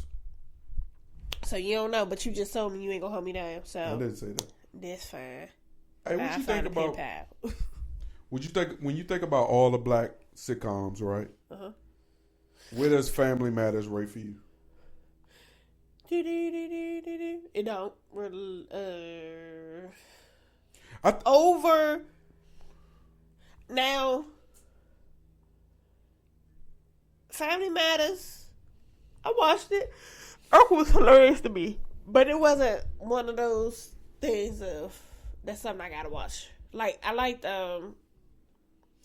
Speaker 2: So you don't know, but you just told me you ain't going to hold me down. So
Speaker 1: I didn't say that.
Speaker 2: That's fine.
Speaker 1: Hey, what you think about... Would you think when you think about all the black sitcoms, right? Uh-huh. Where does Family Matters rate for you?
Speaker 2: It don't. Over. Now, Family Matters, I watched it. Uncle was hilarious to me, but it wasn't one of those things of that's something I gotta watch. Like I liked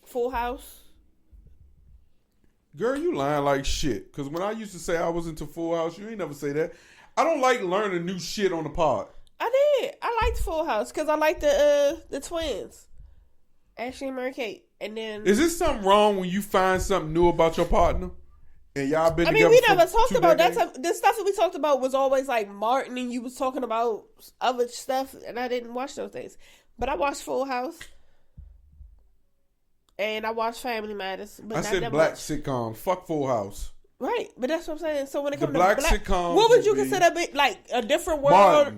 Speaker 2: Full House.
Speaker 1: Girl, you lying like shit. Because when I used to say I was into Full House, you ain't never say that. I don't like learning new shit on the pod.
Speaker 2: I did. I liked Full House because I liked the twins, Ashley and Mary Kate. And then
Speaker 1: is this something wrong when you find something new about your partner? And y'all been together
Speaker 2: we never talked about that. The stuff that we talked about was always like Martin, and you was talking about other stuff, and I didn't watch those things. But I watched Full House. And I watched Family Matters. But
Speaker 1: I said black sitcoms. Fuck Full House.
Speaker 2: Right. But that's what I'm saying. So when it comes to
Speaker 1: black sitcoms,
Speaker 2: what would you consider like a different world?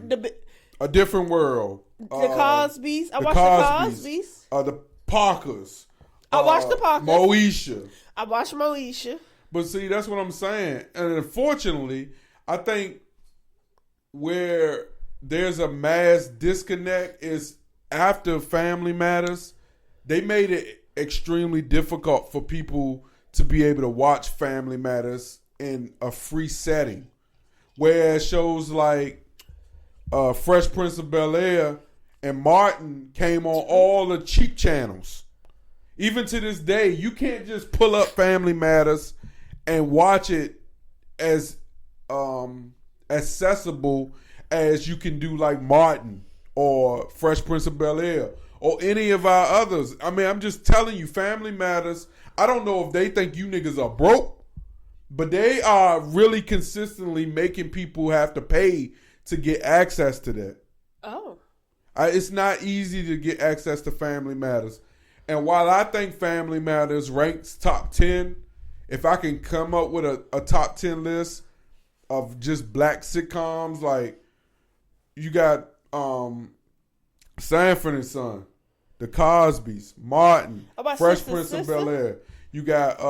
Speaker 1: A different world.
Speaker 2: The Cosbys. I watched the Cosbys.
Speaker 1: The Parkers.
Speaker 2: I watched the Parkers.
Speaker 1: Moesha.
Speaker 2: I watched Moesha.
Speaker 1: But see, that's what I'm saying. And unfortunately, I think where there's a mass disconnect is after Family Matters, they made it extremely difficult for people to be able to watch Family Matters in a free setting. Whereas shows like Fresh Prince of Bel-Air and Martin came on all the cheap channels. Even to this day, you can't just pull up Family Matters and watch it as accessible as you can do like Martin or Fresh Prince of Bel-Air or any of our others. I mean, I'm just telling you, Family Matters, I don't know if they think you niggas are broke, but they are really consistently making people have to pay to get access to that.
Speaker 2: Oh.
Speaker 1: It's not easy to get access to Family Matters. And while I think Family Matters ranks top 10, if I can come up with a top 10 list of just black sitcoms, like you got Sanford and Son, The Cosbys, Martin, Fresh Prince of Bel-Air. You got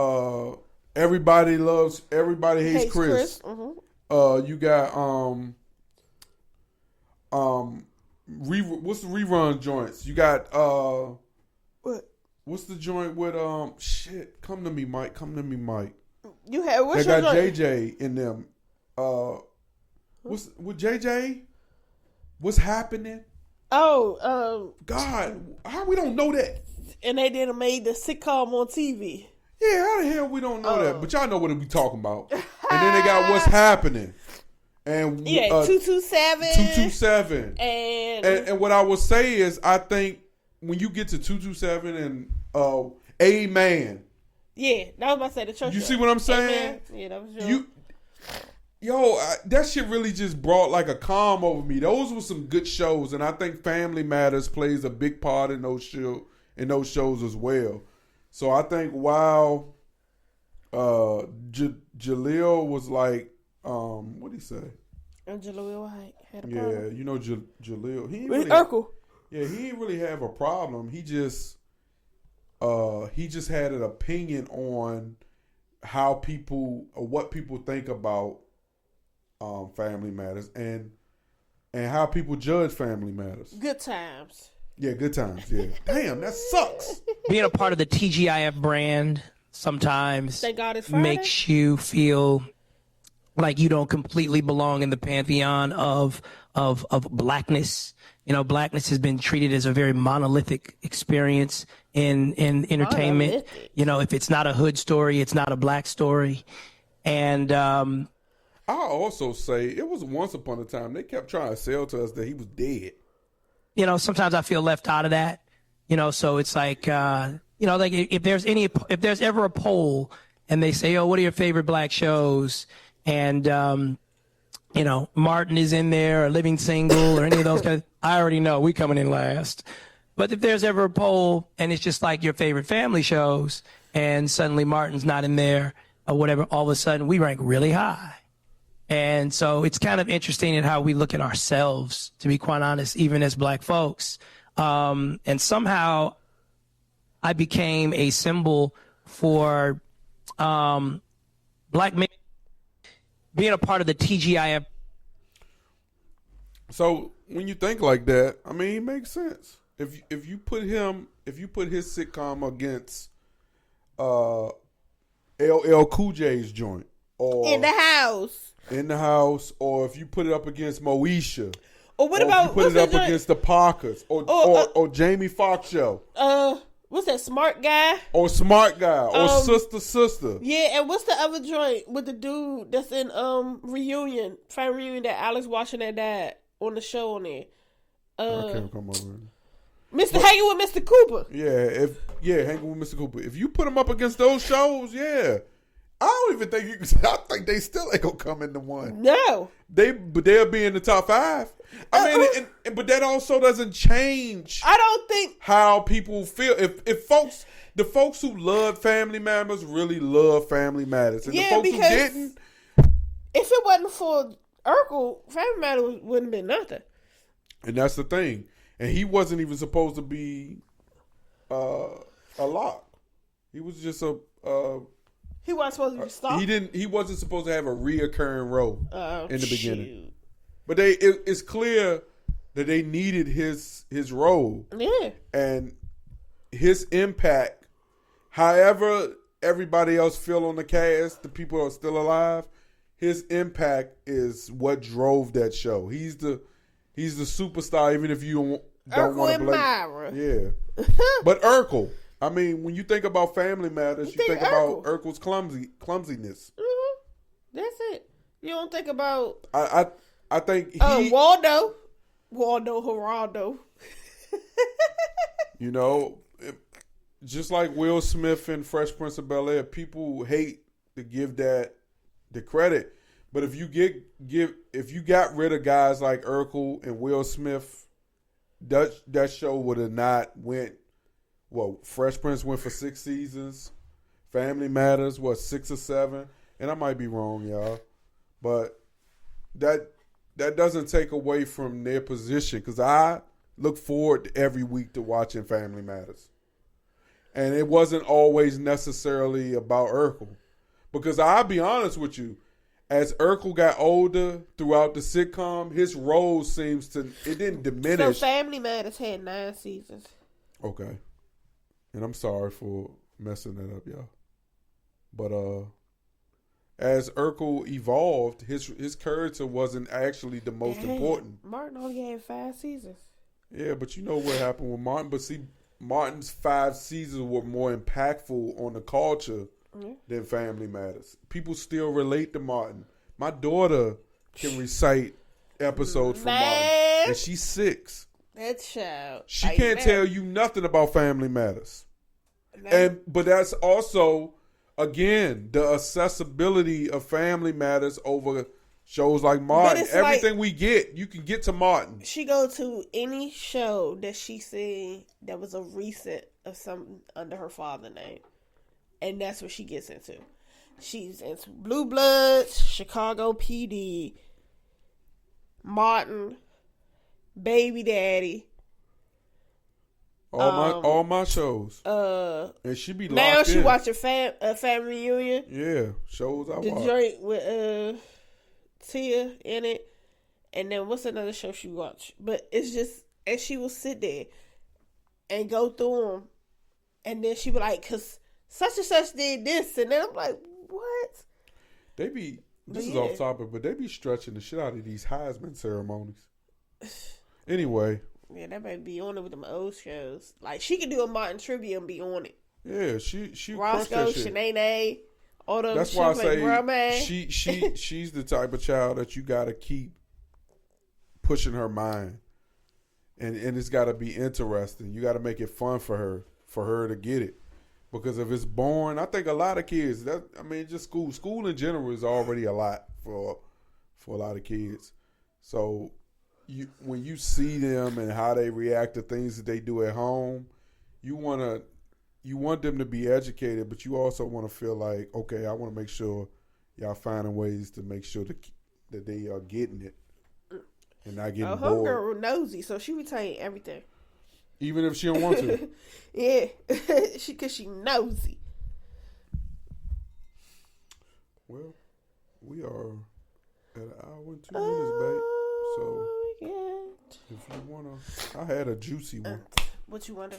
Speaker 1: Everybody Hates Chris. Mm-hmm. You got what's the rerun joints? You got
Speaker 2: what?
Speaker 1: What's the joint with shit? Come to me, Mike.
Speaker 2: You had what's
Speaker 1: they
Speaker 2: your
Speaker 1: got
Speaker 2: joint?
Speaker 1: JJ in them. What's with JJ? What's happening?
Speaker 2: Oh,
Speaker 1: God, how we don't know that?
Speaker 2: And they didn't made the sitcom on TV.
Speaker 1: Yeah, how the hell we don't know that? But y'all know what we talking about. And then they got What's Happening. And
Speaker 2: 227.
Speaker 1: And what I would say is, I think when you get to 227 and Amen.
Speaker 2: Yeah, that was about to say the church.
Speaker 1: You see what I'm saying?
Speaker 2: Amen. Yeah, that was your...
Speaker 1: that shit really just brought like a calm over me. Those were some good shows, and I think Family Matters plays a big part in those shows as well. So I think while Jaleel was like, what'd he say?
Speaker 2: And Jaleel White had a
Speaker 1: Yeah,
Speaker 2: problem.
Speaker 1: you know Jaleel.
Speaker 2: With Urkel.
Speaker 1: Yeah, he didn't really have a problem. He just had an opinion on how people or what people think about Family Matters and how people judge Family Matters.
Speaker 2: Good times.
Speaker 1: Yeah, good times. Yeah. Damn, that sucks.
Speaker 4: Being a part of the TGIF brand sometimes
Speaker 2: Thank God it's Friday.
Speaker 4: makes you feel like you don't completely belong in the pantheon of blackness. You know, blackness has been treated as a very monolithic experience in entertainment.
Speaker 2: Monolithic.
Speaker 4: You know, if it's not a hood story, it's not a black story. And
Speaker 1: I'll also say it was once upon a time they kept trying to sell to us that he was dead.
Speaker 4: you know, sometimes I feel left out of that. You know, so it's like you know, like if there's ever a poll and they say, oh, what are your favorite black shows? And you know, Martin is in there or Living Single or any of those guys, I already know we coming in last. But if there's ever a poll and it's just like your favorite family shows and suddenly Martin's not in there or whatever, all of a sudden we rank really high. And so it's kind of interesting in how we look at ourselves, to be quite honest, even as black folks. And somehow I became a symbol for black men being a part of the TGIF.
Speaker 1: So when you think like that, I mean, it makes sense. If you put his sitcom against LL Cool J's joint, or
Speaker 2: In the house.
Speaker 1: or if you put it up against Moesha,
Speaker 2: Or what
Speaker 1: or
Speaker 2: about
Speaker 1: if you put it up against the Parkers, or Jamie Foxx show,
Speaker 2: what's that, Smart Guy?
Speaker 1: or Smart Guy, or Sister.
Speaker 2: Yeah, and what's the other joint with the dude that's in family reunion that Alex watching that died on the show on there?
Speaker 1: I can't come over.
Speaker 2: Hanging with Mr. Cooper.
Speaker 1: Hanging with Mr. Cooper. If you put them up against those shows, yeah, I don't even think you can. I think they still ain't gonna come into one.
Speaker 2: No,
Speaker 1: but they'll be in the top 5. I mean, but that also doesn't change.
Speaker 2: I don't think
Speaker 1: how people feel. If the folks who love Family Matters really love Family Matters, and the folks who didn't,
Speaker 2: if it wasn't for Urkel, Family Matters wouldn't have been nothing.
Speaker 1: And that's the thing. And he wasn't even supposed to be a lock. He was just
Speaker 2: he wasn't supposed to be stopped.
Speaker 1: He wasn't supposed to have a reoccurring role in the beginning.
Speaker 2: Shoot.
Speaker 1: But it's clear that they needed his role.
Speaker 2: Yeah.
Speaker 1: And his impact, however everybody else feel on the cast, the people who are still alive, his impact is what drove that show. He's the superstar, even if you don't want to blame. Yeah. But Urkel, I mean, when you think about Family Matters, you think about Urkel's clumsiness.
Speaker 2: Mm-hmm. That's it. You don't think about
Speaker 1: I think
Speaker 2: Waldo Geraldo.
Speaker 1: You know, just like Will Smith and Fresh Prince of Bel-Air, people hate to give that the credit. But if you got rid of guys like Urkel and Will Smith, that show would have not went. Well, Fresh Prince went for 6 seasons. Family Matters was 6 or 7, and I might be wrong, y'all, but that doesn't take away from their position, because I look forward every week to watching Family Matters, and it wasn't always necessarily about Urkel, because I'll be honest with you. As Urkel got older throughout the sitcom, his role it didn't diminish.
Speaker 2: So Family Matters had 9 seasons.
Speaker 1: Okay. And I'm sorry for messing that up, y'all. But as Urkel evolved, his character wasn't actually the most important.
Speaker 2: Martin only had 5 seasons.
Speaker 1: Yeah, but you know what happened with Martin. But see, Martin's 5 seasons were more impactful on the culture than Family Matters. People still relate to Martin. My daughter can recite episodes from Martin, and she's 6.
Speaker 2: That child.
Speaker 1: She can't tell you nothing about Family Matters. But that's also, again, the accessibility of Family Matters over shows like Martin. Everything we get, you can get to Martin.
Speaker 2: She go to any show that she seen that was a recent of something under her father's name. And that's what she gets into. She's into Blue Bloods, Chicago PD, Martin, Baby Daddy.
Speaker 1: All my shows. And she be locked
Speaker 2: now she
Speaker 1: in.
Speaker 2: watching Family Reunion.
Speaker 1: Yeah, shows I watch.
Speaker 2: The joint with Tia in it. And then what's another show she watched? But it's just, and she will sit there and go through them. And then she be like, because such and such did this. And then I'm like, what?
Speaker 1: They be, this is off topic, but they be stretching the shit out of these Heisman ceremonies. Anyway.
Speaker 2: Yeah, that might be on it with them old shows. Like, she could do a Martin trivia and be on it.
Speaker 1: Yeah, she
Speaker 2: Roscoe, Shanae, all those.
Speaker 1: That's why I say
Speaker 2: she
Speaker 1: she's the type of child that you got to keep pushing her mind, and it's got to be interesting. You got to make it fun for her to get it. Because if it's boring, I think a lot of kids. Just school in general is already a lot for a lot of kids. So. When you see them and how they react to things that they do at home, you want them to be educated, but you also want to feel like, okay, I want to make sure y'all finding ways to make sure that they are getting it and not getting bored.
Speaker 2: Her girl nosy, so she would tell you everything,
Speaker 1: even if she don't want to.
Speaker 2: Yeah, because she nosy.
Speaker 1: Well, we are at an hour and 2 minutes, babe. So. If you wanna, I had a juicy one.
Speaker 2: What you wonder?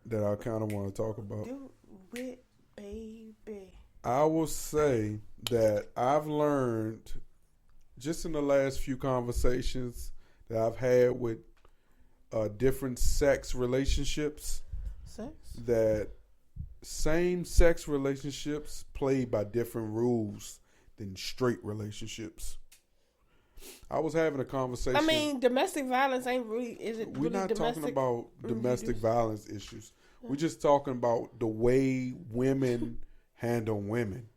Speaker 1: That I kind of want to talk about.
Speaker 2: Do it, baby.
Speaker 1: I will say that I've learned just in the last few conversations that I've had with different sex relationships. That same-sex relationships play by different rules than straight relationships. I was having a conversation.
Speaker 2: I mean, domestic violence ain't really. Is it?
Speaker 1: We're
Speaker 2: really
Speaker 1: not talking about domestic violence issues. We're just talking about the way women handle women.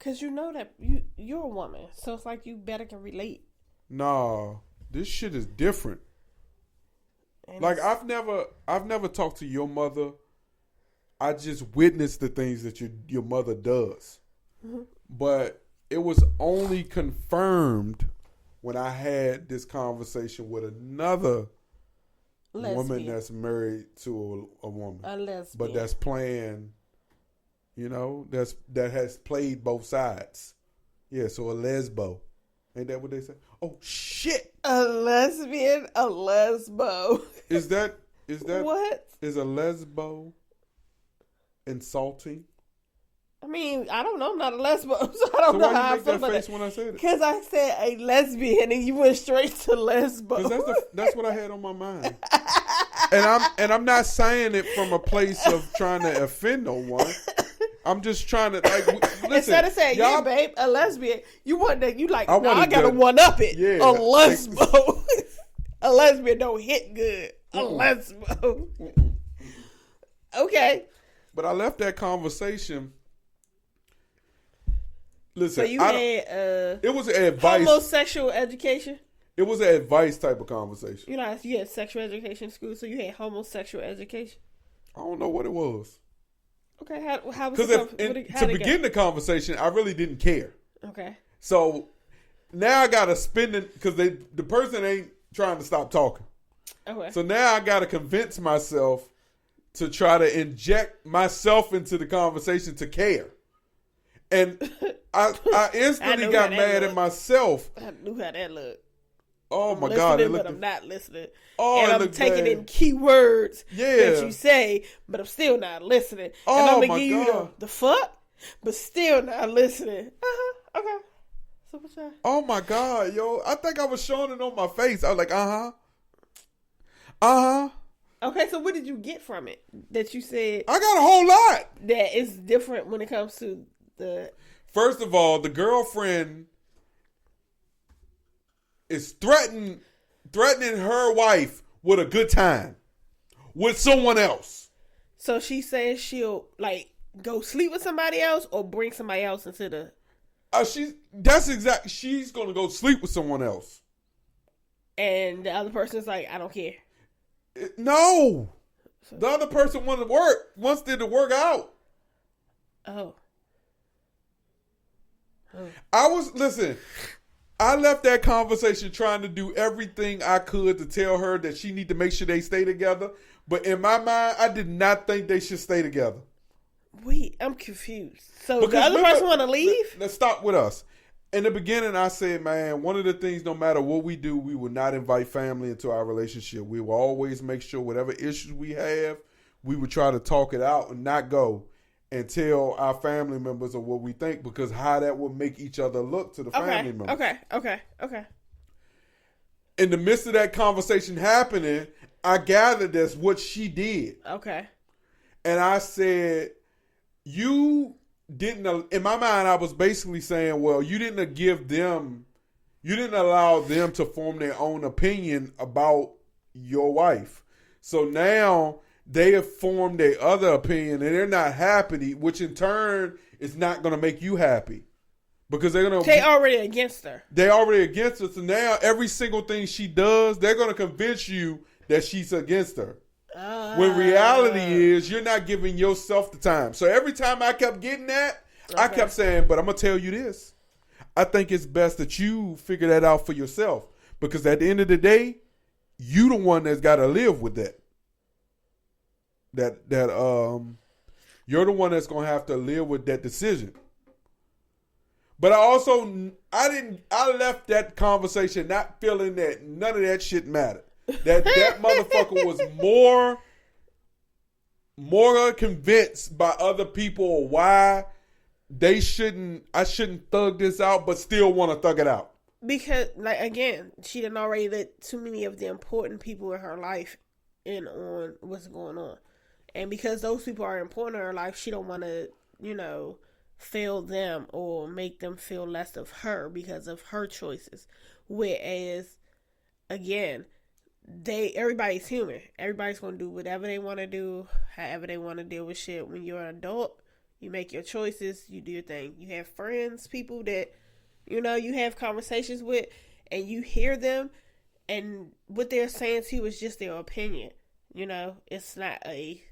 Speaker 2: Cause you know that you're a woman, so it's like you better can relate.
Speaker 1: Nah, this shit is different. And like I've never talked to your mother. I just witnessed the things that your mother does, but it was only confirmed when I had this conversation with another woman that's married to a woman,
Speaker 2: a lesbian,
Speaker 1: but that's playing, that has played both sides. Yeah, so a lesbo, ain't that what they say? Oh shit,
Speaker 2: a lesbian, a lesbo.
Speaker 1: Is that
Speaker 2: what?
Speaker 1: Is a lesbo insulting?
Speaker 2: I mean, I don't know. I'm not a lesbo, so I don't know how I feel about it.
Speaker 1: When I said it?
Speaker 2: Because I said a lesbian, and you went straight to lesbo.
Speaker 1: That's what I had on my mind. And I'm not saying it from a place of trying to offend no one. I'm just trying to listen.
Speaker 2: Instead of saying, yeah, babe, a lesbian, I gotta one up it. Yeah, a lesbo. A lesbian don't hit good. A lesbo. Okay.
Speaker 1: But I left that conversation. Listen,
Speaker 2: so you had
Speaker 1: it was an advice,
Speaker 2: homosexual education.
Speaker 1: It was an advice type of conversation.
Speaker 2: You had sexual education in school, so you had homosexual education.
Speaker 1: I don't know what it was.
Speaker 2: Okay, how was
Speaker 1: to begin the conversation, I really didn't care.
Speaker 2: Okay.
Speaker 1: So now I gotta spin it because the person ain't trying to stop talking.
Speaker 2: Okay.
Speaker 1: So now I gotta convince myself to try to inject myself into the conversation to care. And I instantly got mad at myself.
Speaker 2: I knew how that looked.
Speaker 1: Oh my God!
Speaker 2: But I'm not listening.
Speaker 1: Oh,
Speaker 2: and I'm taking in keywords that you say, but I'm still not listening.
Speaker 1: Oh,
Speaker 2: and I'm gonna give you the fuck, but still not listening. Okay. So what's that?
Speaker 1: Oh my God, yo! I think I was showing it on my face. I was like,
Speaker 2: Okay, so what did you get from it that you said?
Speaker 1: I got a whole lot.
Speaker 2: That is different when it comes to the.
Speaker 1: First of all, the girlfriend is threatening her wife with a good time with someone else.
Speaker 2: So she says she'll go sleep with somebody else or bring somebody else into the.
Speaker 1: She's gonna go sleep with someone else.
Speaker 2: And the other person's like, I don't care.
Speaker 1: No, the other person wants it to work out.
Speaker 2: Oh.
Speaker 1: I I left that conversation trying to do everything I could to tell her that she need to make sure they stay together. But in my mind, I did not think they should stay together.
Speaker 2: Wait, I'm confused. So because the other person want to leave?
Speaker 1: Let's stop with us. In the beginning, I said, man, one of the things, no matter what we do, we will not invite family into our relationship. We will always make sure whatever issues we have, we would try to talk it out and not go and tell our family members of what we think, because how that would make each other look to the family members.
Speaker 2: Okay.
Speaker 1: In the midst of that conversation happening, I gathered that's what she did.
Speaker 2: Okay.
Speaker 1: And I said, you didn't, in my mind, I was basically saying, well, you didn't allow them to form their own opinion about your wife. So now they have formed their other opinion and they're not happy, which in turn is not going to make you happy. Because they
Speaker 2: already against her.
Speaker 1: They already against her. So now every single thing she does, they're going to convince you that she's against her. When reality is, you're not giving yourself the time. So every time I kept getting that, I kept saying, but I'm going to tell you this. I think it's best that you figure that out for yourself. Because at the end of the day, you the one that's got to live with that. You're the one that's going to have to live with that decision. But I left that conversation not feeling that none of that shit mattered. That motherfucker was more convinced by other people why I shouldn't thug this out, but still want to thug it out.
Speaker 2: Because, like, again, she done already let too many of the important people in her life in on what's going on. And because those people are important in her life, she don't want to, fail them or make them feel less of her because of her choices. Whereas, again, everybody's human. Everybody's going to do whatever they want to do, however they want to deal with shit. When you're an adult, you make your choices, you do your thing. You have friends, people that, you have conversations with, and you hear them, and what they're saying to you is just their opinion. It's not a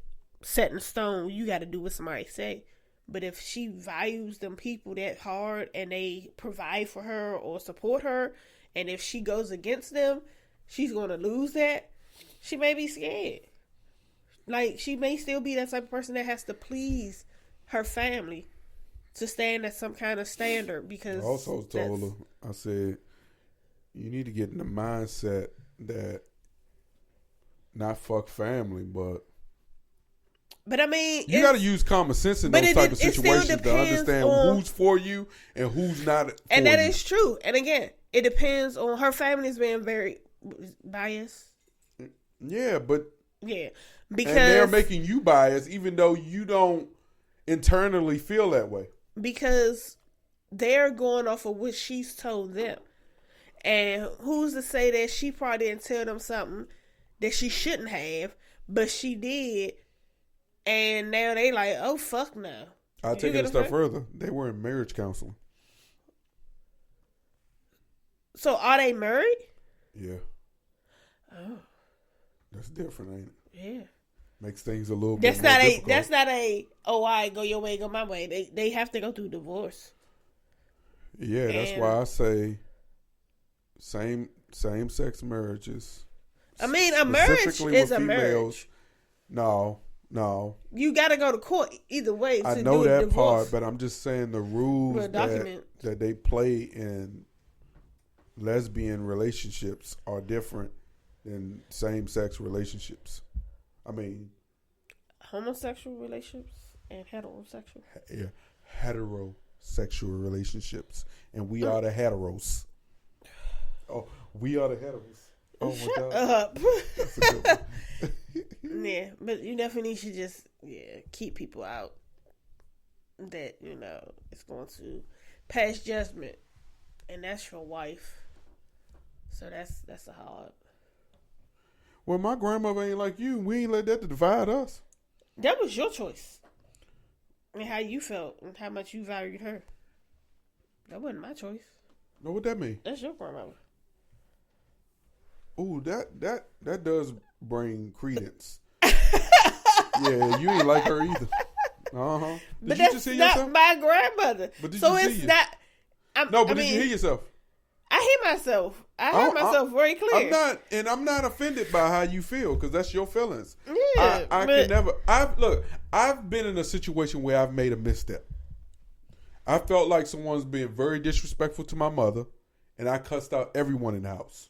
Speaker 2: set in stone. You got to do what somebody say. But if she values them people that hard and they provide for her or support her, and if she goes against them, she's going to lose that. She may be scared. Like, she may still be that type of person that has to please her family to stand at some kind of standard. Because I
Speaker 1: also told her, I said, you need to get in the mindset that not fuck family, but I mean, you got to use common sense in those type of situations to understand who's for you and who's not.
Speaker 2: And that is true. And again, it depends on her family's being very biased.
Speaker 1: Yeah, but
Speaker 2: because
Speaker 1: they're making you biased, even though you don't internally feel that way. Because
Speaker 2: they're going off of what she's told them, and who's to say that she probably didn't tell them something that she shouldn't have, but she did. And now they like, oh, fuck no.
Speaker 1: I'll take it a step further. They were in marriage counseling.
Speaker 2: So are they married?
Speaker 1: Yeah. Oh. That's different, ain't it?
Speaker 2: Yeah.
Speaker 1: Makes things a little bit more difficult.
Speaker 2: That's not all right, go your way, go my way. They have to go through divorce.
Speaker 1: Yeah, that's why I say same sex marriages.
Speaker 2: I mean, a marriage is a marriage.
Speaker 1: No.
Speaker 2: You got to go to court either way.
Speaker 1: I know that part, but I'm just saying the rules that they play in lesbian relationships are different than same-sex relationships. I mean,
Speaker 2: homosexual relationships and heterosexual.
Speaker 1: Yeah, heterosexual relationships, and we are the heteros. Oh, we are the heteros. Oh my
Speaker 2: Shut
Speaker 1: God.
Speaker 2: up.
Speaker 1: That's a good one.
Speaker 2: Yeah, but you definitely should just keep people out that it's going to pass judgment, and that's your wife. So that's a hard.
Speaker 1: Well, my grandmother ain't like you. We ain't let that divide us.
Speaker 2: That was your choice, and how you felt, and how much you valued her. That wasn't my choice.
Speaker 1: Know what that mean?
Speaker 2: That's your grandmother.
Speaker 1: Ooh, that does bring credence. Yeah, you ain't like her either. Uh-huh.
Speaker 2: But that's not my grandmother.
Speaker 1: But did
Speaker 2: so
Speaker 1: you
Speaker 2: it's
Speaker 1: see
Speaker 2: not.
Speaker 1: did you hear yourself?
Speaker 2: I hear myself. I hear myself very clear.
Speaker 1: I'm not offended by how you feel because that's your feelings.
Speaker 2: Yeah,
Speaker 1: I can never. I've been in a situation where I've made a misstep. I felt like someone's being very disrespectful to my mother, and I cussed out everyone in the house.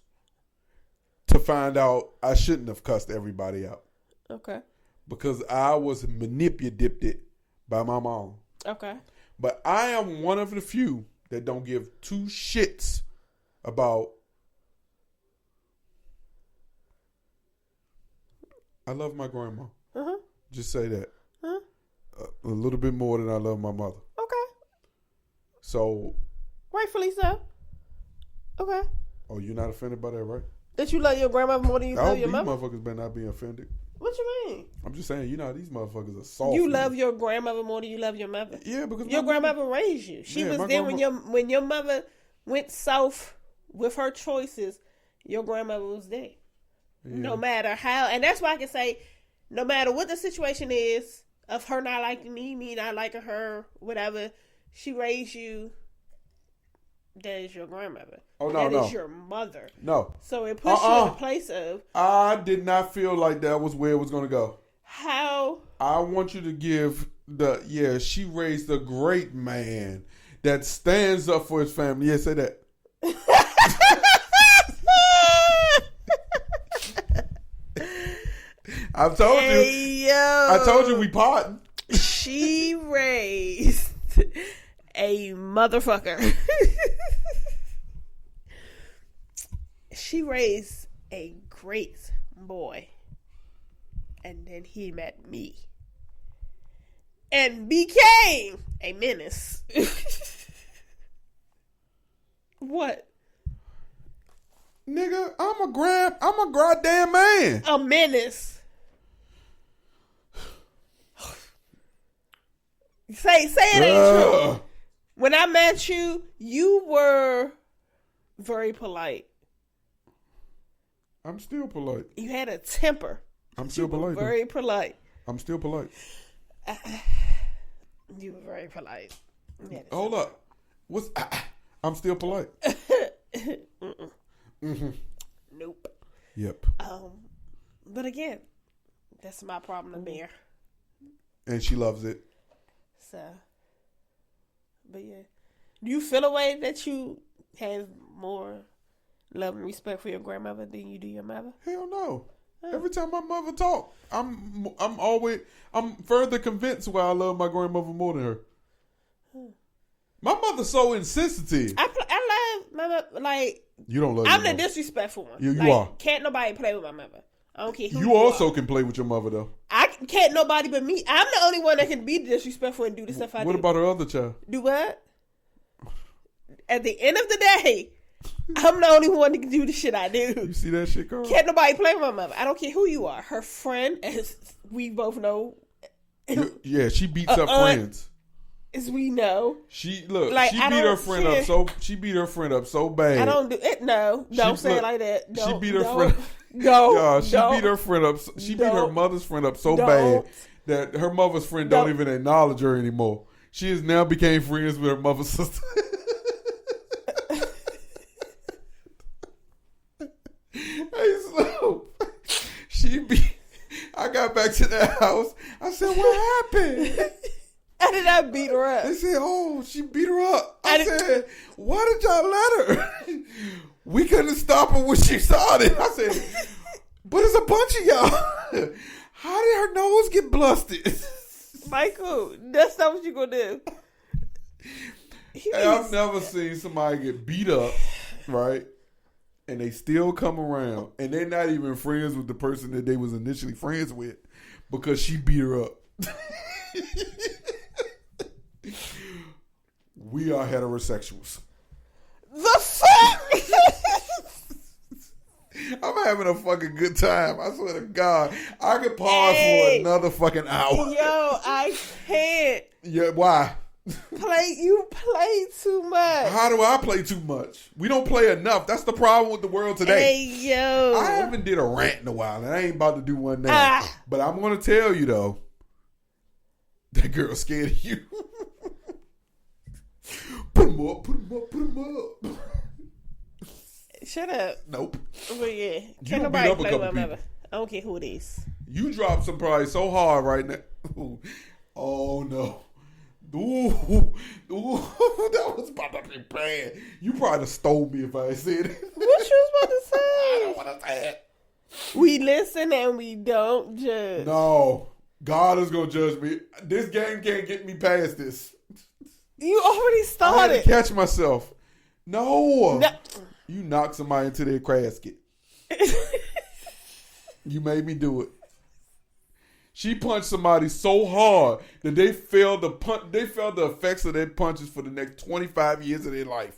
Speaker 1: To find out I shouldn't have cussed everybody out.
Speaker 2: Okay. Because
Speaker 1: I was manipulated by my mom.
Speaker 2: Okay.
Speaker 1: But I am one of the few that don't give two shits about. I love my grandma. Uh-huh. Just say that. Uh-huh. A little bit more than I love my mother.
Speaker 2: Okay.
Speaker 1: So.
Speaker 2: Rightfully so. Okay.
Speaker 1: Oh, you're not offended by that, right?
Speaker 2: That you love your grandmother more than you love your mother?
Speaker 1: These motherfuckers better not be offended.
Speaker 2: What you mean?
Speaker 1: I'm just saying, these motherfuckers are soft.
Speaker 2: You love your grandmother more than you love your mother?
Speaker 1: Yeah, because
Speaker 2: your grandmother raised you. She was there when your mother went south with her choices. Your grandmother was there. Yeah. No matter how, and that's why I can say, no matter what the situation is of her not liking me not liking her, whatever, she raised you. That is your grandmother.
Speaker 1: Oh, no,
Speaker 2: That is your mother.
Speaker 1: No.
Speaker 2: So it puts you in a place of...
Speaker 1: I did not feel like that was where it was going to go.
Speaker 2: How?
Speaker 1: I want you to give she raised a great man that stands up for his family. Yeah, say that. I've told you.
Speaker 2: Yo.
Speaker 1: I told you we potting.
Speaker 2: She raised a motherfucker. She raised a great boy. And then he met me. And became a menace. What?
Speaker 1: Nigga, I'm a goddamn man.
Speaker 2: A menace. Say it ain't true. When I met you, you were very polite.
Speaker 1: I'm still polite.
Speaker 2: You had a temper.
Speaker 1: I'm still polite.
Speaker 2: Very polite.
Speaker 1: I'm still polite.
Speaker 2: You were very polite.
Speaker 1: Hold up. I'm still polite.
Speaker 2: Mm-hmm. Nope.
Speaker 1: Yep.
Speaker 2: But again, that's my problem to bear.
Speaker 1: And she loves it.
Speaker 2: So, but yeah, do you feel a way that you have more love and respect for your grandmother than you do your mother?
Speaker 1: Hell no. Every time my mother talk, I'm further convinced why I love my grandmother more than her. My mother's so insensitive.
Speaker 2: I love my mother. Like,
Speaker 1: you don't love.
Speaker 2: I'm the disrespectful one.
Speaker 1: You are.
Speaker 2: Can't nobody play with my mother. I don't care who
Speaker 1: you also can play with your mother though.
Speaker 2: I can't nobody but me. I'm the only one that can be disrespectful and do the stuff I do.
Speaker 1: What about her other child?
Speaker 2: Do what? At the end of the day, I'm the only one that can do the shit I do.
Speaker 1: You see that shit, Carl?
Speaker 2: Can't nobody play with my mother. I don't care who you are. Her friend, as we both know.
Speaker 1: Yeah, she beats up friends.
Speaker 2: As we know.
Speaker 1: She beat her friend up so bad.
Speaker 2: I don't do it. No, don't say it like that.
Speaker 1: She beat her friend.
Speaker 2: No,
Speaker 1: she beat her friend up. She beat her mother's friend up so bad that her mother's friend don't even acknowledge her anymore. She has now became friends with her mother's sister. Hey, so I got back to the house. I said, "What happened?"
Speaker 2: How did I beat her up?
Speaker 1: They said, "Oh, she beat her up." I said, "Why did y'all let her?" We couldn't stop her when she saw it. I said, "But it's a bunch of y'all. How did her nose get blusted?"
Speaker 2: Michael, that's not what you gonna do.
Speaker 1: I've never seen somebody get beat up, right? And they still come around, and they're not even friends with the person that they was initially friends with because she beat her up. We are heterosexuals.
Speaker 2: The fuck?
Speaker 1: I'm having a fucking good time. I swear to God. I could pause for another fucking hour.
Speaker 2: Yo, I can't.
Speaker 1: Yeah, why?
Speaker 2: You play too much.
Speaker 1: How do I play too much? We don't play enough. That's the problem with the world today.
Speaker 2: Hey, yo.
Speaker 1: I haven't did a rant in a while, and I ain't about to do one now. But I'm going to tell you, though, that girl's scared of you. Put him up, put him up, put him up.
Speaker 2: Shut up.
Speaker 1: Nope.
Speaker 2: But yeah,
Speaker 1: You
Speaker 2: can't
Speaker 1: gonna beat
Speaker 2: nobody
Speaker 1: up a
Speaker 2: play
Speaker 1: couple
Speaker 2: with my
Speaker 1: people.
Speaker 2: mother. I don't care who it is.
Speaker 1: You dropped some probably so hard right now. Oh no. Ooh, that was about to be bad. You probably stole me if I said it.
Speaker 2: What you was about to say?
Speaker 1: I don't want to say it.
Speaker 2: We listen and we don't judge.
Speaker 1: No, God is gonna judge me. This game can't get me past this.
Speaker 2: You already
Speaker 1: I had
Speaker 2: started.
Speaker 1: to catch myself. No.
Speaker 2: No.
Speaker 1: You knocked somebody into their casket. You made me do it. She punched somebody so hard that they felt the effects of their punches for the next 25 years of their life.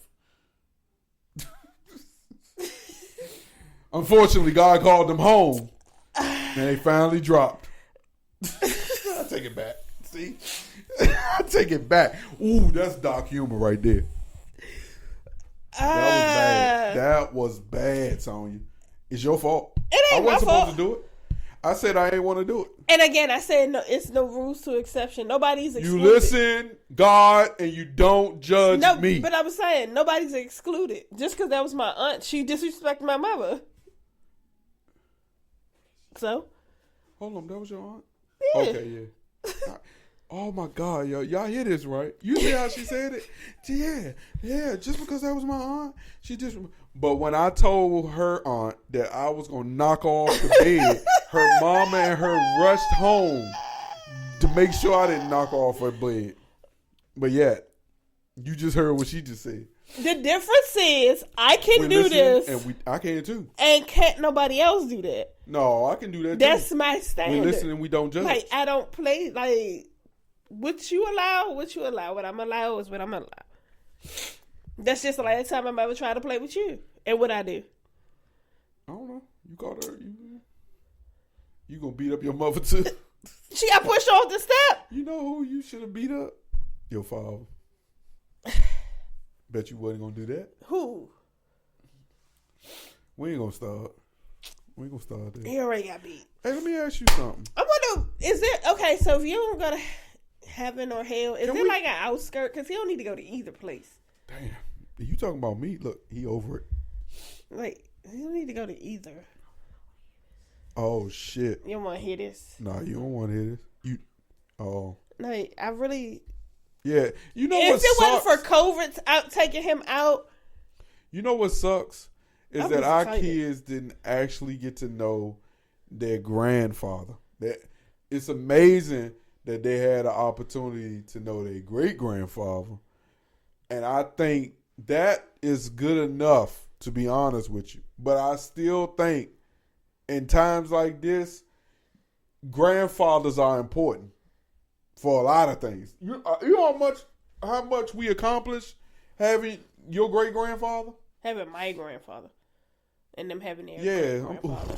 Speaker 1: Unfortunately, God called them home, and they finally dropped. I take it back. See, I take it back. Ooh, that's dark humor right there. That was bad. That was bad, Sonya. It's your fault.
Speaker 2: It ain't
Speaker 1: I wasn't
Speaker 2: my
Speaker 1: supposed
Speaker 2: fault.
Speaker 1: to do it. I said I ain't want to do it.
Speaker 2: And again, I said no. It's no rules to exception. Nobody's excluded.
Speaker 1: You listen, God, and you don't judge me.
Speaker 2: But I'm saying nobody's excluded. Just because that was my aunt, she disrespected my mother. So?
Speaker 1: Hold on, that was your aunt?
Speaker 2: Yeah.
Speaker 1: Okay, yeah. Oh my God, y'all hear this, right? You see how she said it? Yeah. Just because that was my aunt, she just. But when I told her aunt that I was gonna knock off the bed, her mama and her rushed home to make sure I didn't knock off her bed. But yet, you just heard what she just said.
Speaker 2: The difference is I can
Speaker 1: We're
Speaker 2: do
Speaker 1: listening,
Speaker 2: this,
Speaker 1: and I can too.
Speaker 2: and can't nobody else do that.
Speaker 1: No, I can do that.
Speaker 2: That's
Speaker 1: too.
Speaker 2: my standard.
Speaker 1: We listen and we don't judge.
Speaker 2: Like I don't play like what you allow. What I'm allowed is what I'm allowed. That's just the last time I'm ever tried to play with you. And what I do?
Speaker 1: I don't know. You called her. You gonna beat up your mother too?
Speaker 2: She got pushed off the step.
Speaker 1: You know who you should have beat up? Your father. Bet you wasn't gonna do that.
Speaker 2: Who?
Speaker 1: We ain't gonna start. We ain't gonna start there.
Speaker 2: He already got beat.
Speaker 1: Hey, let me ask you something.
Speaker 2: I wonder, is it okay? So if you don't go to heaven or hell, is it like an outskirt? Because he don't need to go to either place.
Speaker 1: Damn, you talking about me? Look, he over it.
Speaker 2: Like he don't need to go to either.
Speaker 1: Oh shit!
Speaker 2: You don't want to hear this?
Speaker 1: Nah, you don't want to hear this.
Speaker 2: Like I really.
Speaker 1: Yeah, you know
Speaker 2: if
Speaker 1: what
Speaker 2: it
Speaker 1: sucks?
Speaker 2: wasn't for COVID out taking him out.
Speaker 1: You know what sucks is
Speaker 2: I
Speaker 1: that
Speaker 2: was
Speaker 1: our
Speaker 2: excited.
Speaker 1: kids didn't actually get to know their grandfather. It's amazing that they had an opportunity to know their great grandfather, and I think that is good enough, to be honest with you. But I still think in times like this, grandfathers are important for a lot of things. You know how much we accomplish having your great grandfather?
Speaker 2: Having my grandfather. And them having their grandfather.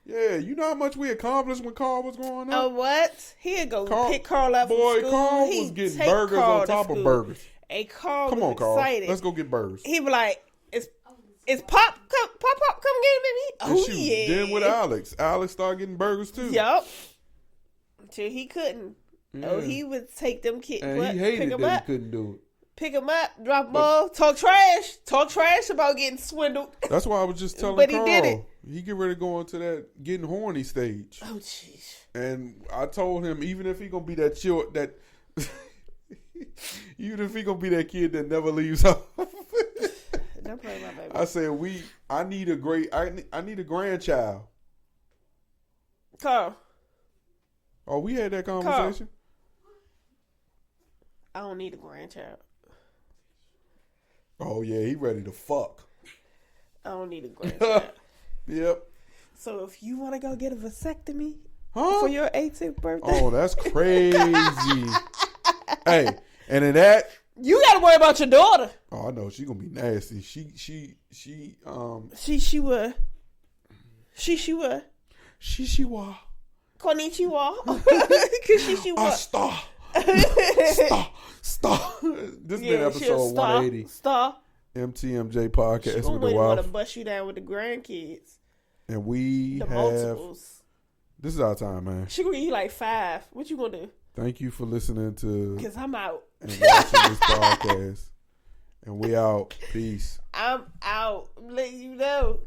Speaker 1: Yeah, you know how much we accomplished when Carl was growing
Speaker 2: Oh,
Speaker 1: up?
Speaker 2: what? He'd go pick Carl up from school.
Speaker 1: Carl was
Speaker 2: He'd
Speaker 1: getting
Speaker 2: take
Speaker 1: burgers
Speaker 2: Carl
Speaker 1: on
Speaker 2: to
Speaker 1: top of
Speaker 2: school.
Speaker 1: burgers.
Speaker 2: And Carl
Speaker 1: Come
Speaker 2: was
Speaker 1: on, Carl.
Speaker 2: excited.
Speaker 1: Let's go get burgers.
Speaker 2: He'd be like, is Pop come get it, baby?
Speaker 1: And
Speaker 2: Oh,
Speaker 1: shoot,
Speaker 2: yeah.
Speaker 1: then with Alex started getting burgers too.
Speaker 2: Yup. Until he couldn't.
Speaker 1: Yeah.
Speaker 2: Oh, he would take them kids.
Speaker 1: And he hated that he couldn't do it.
Speaker 2: Pick them up, drop them off, talk trash about getting swindled.
Speaker 1: That's why I was just telling
Speaker 2: But he
Speaker 1: Carl.
Speaker 2: did it.
Speaker 1: He get ready to go into that getting horny stage.
Speaker 2: Oh, jeez.
Speaker 1: And I told him, even if he gonna be that even if he gonna be that kid that never leaves home.
Speaker 2: Don't play my baby.
Speaker 1: I said I need a grandchild.
Speaker 2: Carl,
Speaker 1: Oh, we had that conversation.
Speaker 2: I don't need a grandchild.
Speaker 1: Oh yeah, he ready to fuck.
Speaker 2: I don't need a grandchild.
Speaker 1: Yep.
Speaker 2: So if you want to go get a vasectomy
Speaker 1: Huh?
Speaker 2: for your 18th birthday,
Speaker 1: Oh, that's crazy. Hey, and in that,
Speaker 2: you got to worry about your daughter.
Speaker 1: oh, I know she gonna be nasty. She
Speaker 2: would.
Speaker 1: wa.
Speaker 2: Konnichiwa. Because
Speaker 1: Star. This has been episode 180.
Speaker 2: Star.
Speaker 1: MTMJ podcast
Speaker 2: She
Speaker 1: with the
Speaker 2: gonna want to
Speaker 1: wife,
Speaker 2: bust you down with the grandkids.
Speaker 1: and we
Speaker 2: The
Speaker 1: have.
Speaker 2: multiples.
Speaker 1: This is our time, man.
Speaker 2: She gonna give you like 5. What you gonna do?
Speaker 1: Thank you for listening to
Speaker 2: Because I'm out.
Speaker 1: and watching this podcast. And we out. Peace.
Speaker 2: I'm out. I'm letting you know.